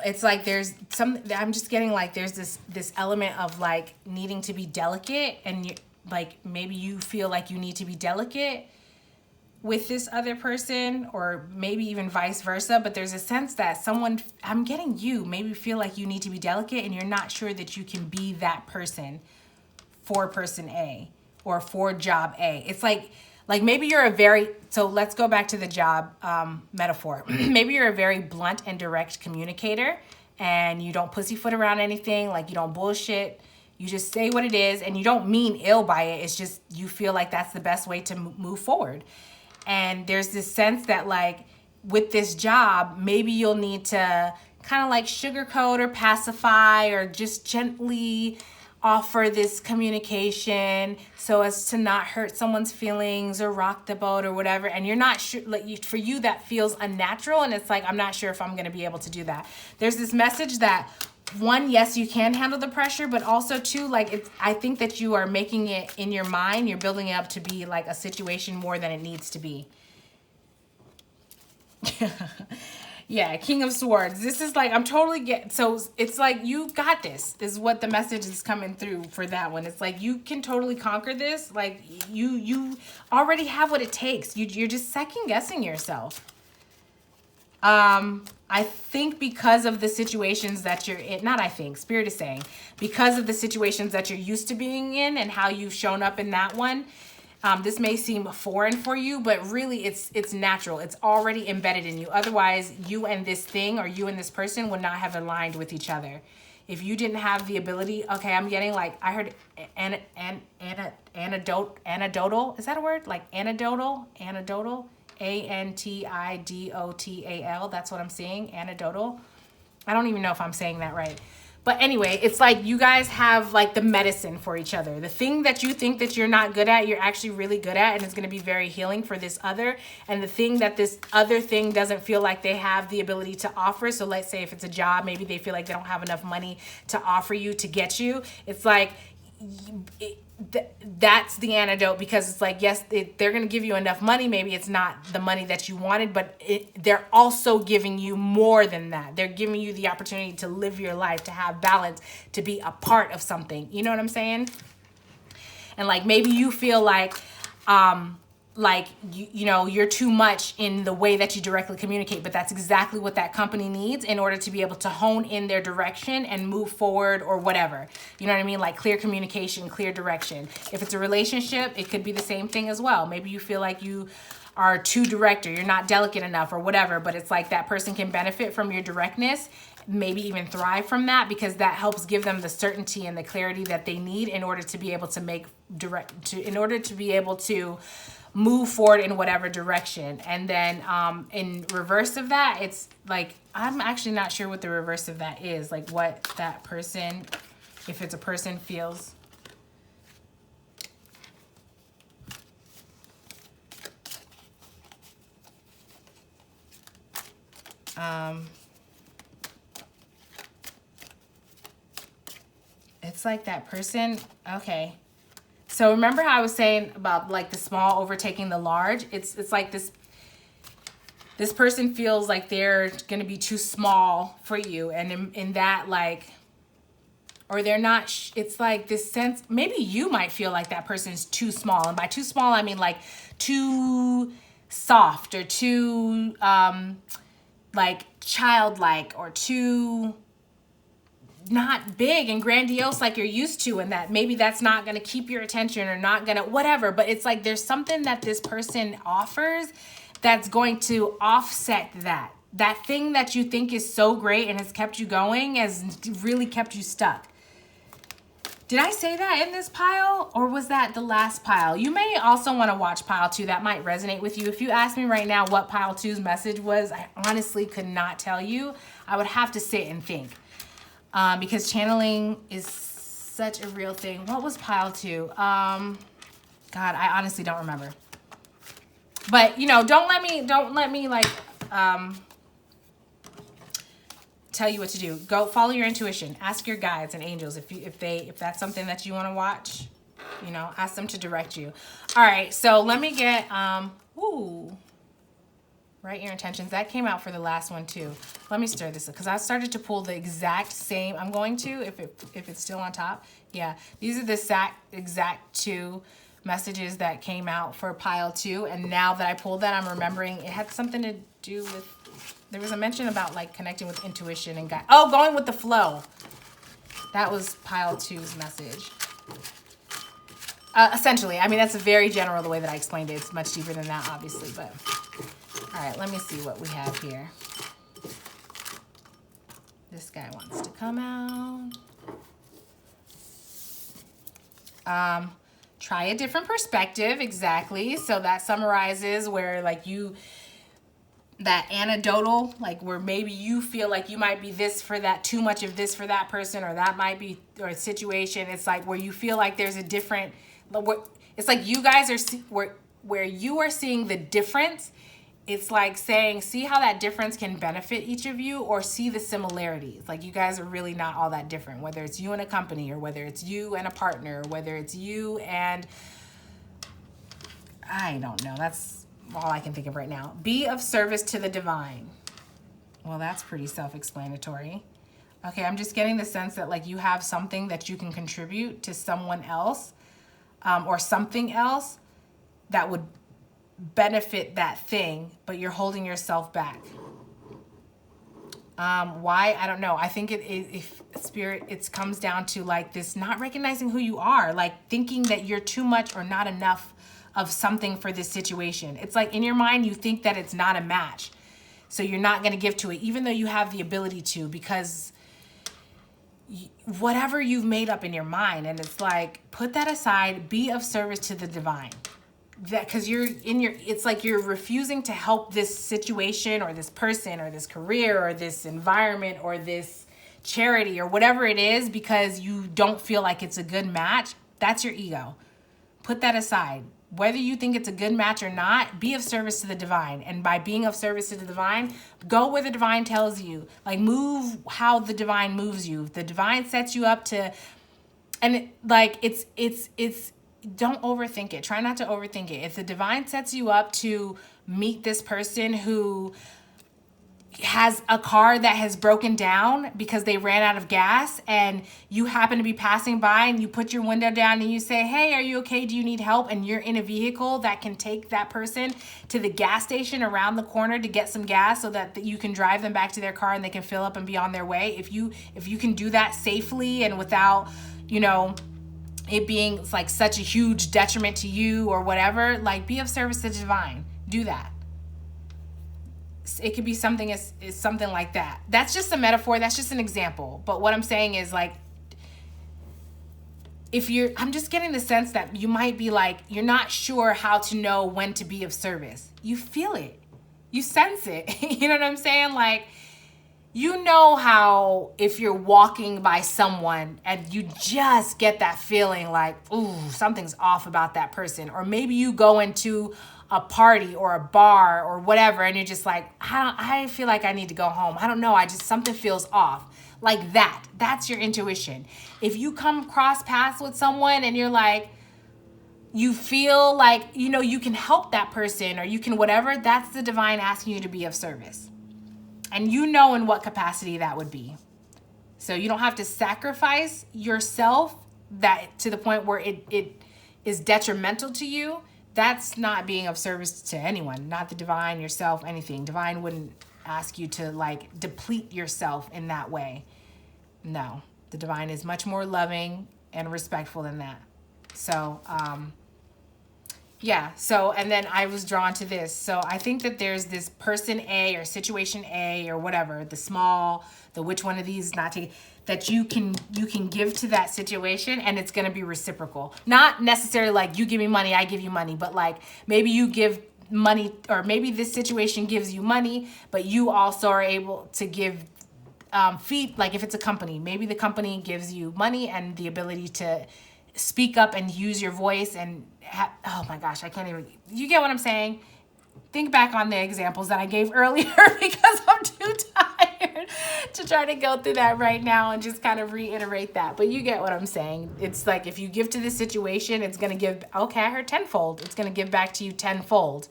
It's like there's I'm just getting like there's this element of like needing to be delicate, and you, like maybe you feel like you need to be delicate with this other person, or maybe even vice versa, but there's a sense that someone, I'm getting you maybe feel like you need to be delicate, and you're not sure that you can be that person for person A or for job A. It's like maybe you're a very, so let's go back to the job metaphor. Maybe you're a very blunt and direct communicator, and you don't pussyfoot around anything, like you don't bullshit. You just say what it is, and you don't mean ill by it. It's just you feel like that's the best way to move forward. And there's this sense that like with this job, maybe you'll need to kind of like sugarcoat or pacify or just gently offer this communication so as to not hurt someone's feelings or rock the boat or whatever. And you're not sure, like for you that feels unnatural, and it's like, I'm not sure if I'm going to be able to do that. There's this message that, one, yes, you can handle the pressure, but also two, like I think that you are making it in your mind, you're building it up to be like a situation more than it needs to be. Yeah, King of Swords. This is like, I'm totally so it's like, you got this is what the message is coming through for that one. It's like, you can totally conquer this. Like you already have what it takes. You're just second guessing yourself. I think because of the situations that you're in, not I think, Spirit is saying, because of the situations that you're used to being in and how you've shown up in that one, this may seem foreign for you, but really it's natural. It's already embedded in you. Otherwise, you and this thing, or you and this person, would not have aligned with each other. If you didn't have the ability, okay, I'm getting like, I heard anecdotal, is that a word? Like anecdotal, ANTIDOTAL. That's what I'm seeing, anecdotal. I don't even know if I'm saying that right. But anyway, it's like you guys have like the medicine for each other. The thing that you think that you're not good at, you're actually really good at, and it's going to be very healing for this other. And the thing that this other thing doesn't feel like they have the ability to offer. So let's say if it's a job, maybe they feel like they don't have enough money to offer you to get you. It's like that's the antidote, because it's like, yes, they're going to give you enough money. Maybe it's not the money that you wanted, but they're also giving you more than that. They're giving you the opportunity to live your life, to have balance, to be a part of something. You know what I'm saying? And like, maybe you feel like you know, you're too much in the way that you directly communicate, but that's exactly what that company needs in order to be able to hone in their direction and move forward, or whatever. You know what I mean? Like clear communication, clear direction. If it's a relationship, it could be the same thing as well. Maybe you feel like you are too direct, or you're not delicate enough, or whatever, but it's like that person can benefit from your directness, maybe even thrive from that, because that helps give them the certainty and the clarity that they need in order to be able to in order to be able to move forward in whatever direction. And then in reverse of that, it's like, I'm actually not sure what the reverse of that is, like what that person, if it's a person, feels. It's like that person, okay. So remember how I was saying about like the small overtaking the large? It's like this person feels like they're going to be too small for you. And in that, like, or they're not, it's like this sense, maybe you might feel like that person's too small. And by too small, I mean like too soft, or too like childlike, or too not big and grandiose like you're used to, and that maybe that's not going to keep your attention, or not going to whatever. But it's like there's something that this person offers that's going to offset that thing that you think is so great and has kept you going, has really kept you stuck. Did I say that in this pile, or was that the last pile? You may also want to watch pile 2. That might resonate with you. If you ask me right now what pile 2's message was, I honestly could not tell you. I would have to sit and think. Because channeling is such a real thing. What was pile 2? God, I honestly don't remember. But you know, don't let me like tell you what to do. Go follow your intuition. Ask your guides and angels if that's something that you want to watch. You know, ask them to direct you. All right, so let me get write your intentions. That came out for the last one too. Let me stir this up, because I started to pull the exact same. I'm going to, if it's still on top. Yeah, these are the exact 2 messages that came out for pile 2. And now that I pulled that, I'm remembering it had something to do with, there was a mention about like connecting with intuition and going with the flow. That was pile 2's message. Essentially, I mean, that's very general the way that I explained it. It's much deeper than that, obviously, but all right, let me see what we have here. This guy wants to come out. Try a different perspective, exactly. So that summarizes where like that anecdotal, like where maybe you feel like you might be this for that, too much of this for that person, or that might be, or a situation. It's like where you feel like there's a different, it's like you guys are, where you are seeing the difference. It's like saying, see how that difference can benefit each of you, or see the similarities. Like you guys are really not all that different, whether it's you and a company, or whether it's you and a partner, or whether it's you and, I don't know. That's all I can think of right now. Be of service to the divine. Well, that's pretty self-explanatory. Okay, I'm just getting the sense that like you have something that you can contribute to someone else, or something else that would benefit that thing, but you're holding yourself back. Why? I don't know. I think it comes down to like this not recognizing who you are, like thinking that you're too much or not enough of something for this situation. It's like in your mind, you think that it's not a match. So you're not going to give to it, even though you have the ability to, because whatever you've made up in your mind, and it's like, put that aside, be of service to the divine. That, because it's like you're refusing to help this situation, or this person, or this career, or this environment, or this charity, or whatever it is, because you don't feel like it's a good match. That's your ego. Put that aside. Whether you think it's a good match or not, be of service to the divine. And by being of service to the divine, go where the divine tells you. Like move how the divine moves you. If the divine sets you up to And like, it's, don't overthink it. Try not to overthink it. If the divine sets you up to meet this person who has a car that has broken down because they ran out of gas, and you happen to be passing by and you put your window down and you say, hey, are you okay? Do you need help? And you're in a vehicle that can take that person to the gas station around the corner to get some gas so that you can drive them back to their car and they can fill up and be on their way. If you can do that safely and without, you know, it being like such a huge detriment to you or whatever, like, be of service to the divine. Do that. It could be something is something like that. That's just a metaphor. That's just an example. But what I'm saying is, like, I'm just getting the sense that you might be like, you're not sure how to know when to be of service. You feel it. You sense it. You know what I'm saying? Like, you know how if you're walking by someone and you just get that feeling like, ooh, something's off about that person. Or maybe you go into a party or a bar or whatever and you're just like, I feel like I need to go home. I don't know. Something feels off. Like that. That's your intuition. If you come cross paths with someone and you're like, you feel like, you know, you can help that person or you can whatever, that's the divine asking you to be of service. And you know in what capacity that would be. So you don't have to sacrifice yourself that to the point where it is detrimental to you. That's not being of service to anyone, not the divine, yourself, anything. Divine wouldn't ask you to like deplete yourself in that way. No, the divine is much more loving and respectful than that. So, yeah, so, and then I was drawn to this. So I think that there's this person A or situation A or whatever, the which one of these not to, that you can give to that situation, and it's going to be reciprocal. Not necessarily like you give me money, I give you money, but like maybe you give money, or maybe this situation gives you money, but you also are able to give feed, like if it's a company, maybe the company gives you money and the ability to speak up and use your voice and oh my gosh, I can't even, you get what I'm saying? Think back on the examples that I gave earlier because I'm too tired to try to go through that right now and just kind of reiterate that. But you get what I'm saying. It's like if you give to this situation, it's going to give, okay, I heard tenfold. It's going to give back to you tenfold.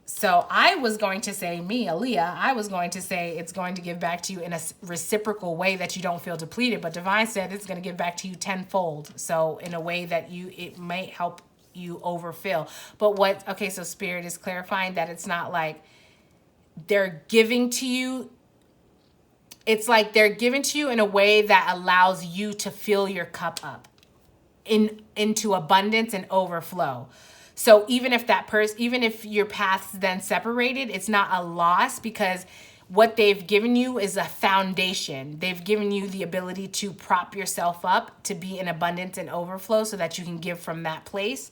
So I was going to say, Aaliyah, I was going to say it's going to give back to you in a reciprocal way that you don't feel depleted. But Divine said it's going to give back to you tenfold. So in a way that it might help you overfill. But okay, so Spirit is clarifying that it's not like they're giving to you. It's like they're giving to you in a way that allows you to fill your cup up into abundance and overflow. So even if your paths then separated, it's not a loss, because what they've given you is a foundation. They've given you the ability to prop yourself up to be in abundance and overflow so that you can give from that place.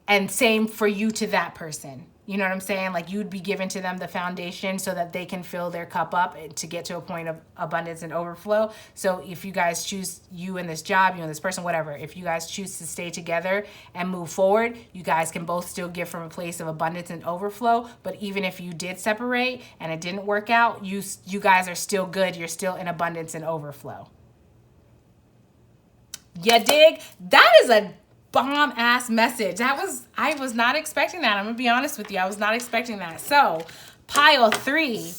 And same for you to that person. You know what I'm saying? Like you'd be given to them the foundation so that they can fill their cup up to get to a point of abundance and overflow. So if you guys choose, you and this job, you and this person, whatever, if you guys choose to stay together and move forward, you guys can both still give from a place of abundance and overflow. But even if you did separate and it didn't work out, you guys are still good. You're still in abundance and overflow. You dig? That is a bomb ass message. I was not expecting that. I'm gonna be honest with you. I was not expecting that. So pile 3,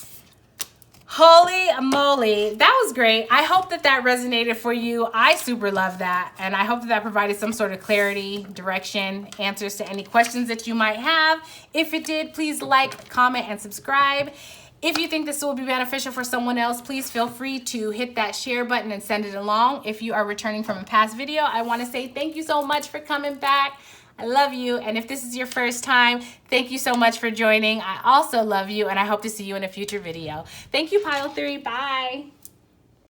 holy moly, that was great. I hope that resonated for you. I super love that, and I hope that provided some sort of clarity, direction, answers to any questions that you might have. If it did, please like, comment, and subscribe. If you think this will be beneficial for someone else, please feel free to hit that share button and send it along. If you are returning from a past video, I want to say thank you so much for coming back. I love you. And if this is your first time, thank you so much for joining. I also love you, and I hope to see you in a future video. Thank you, Pile 3. Bye.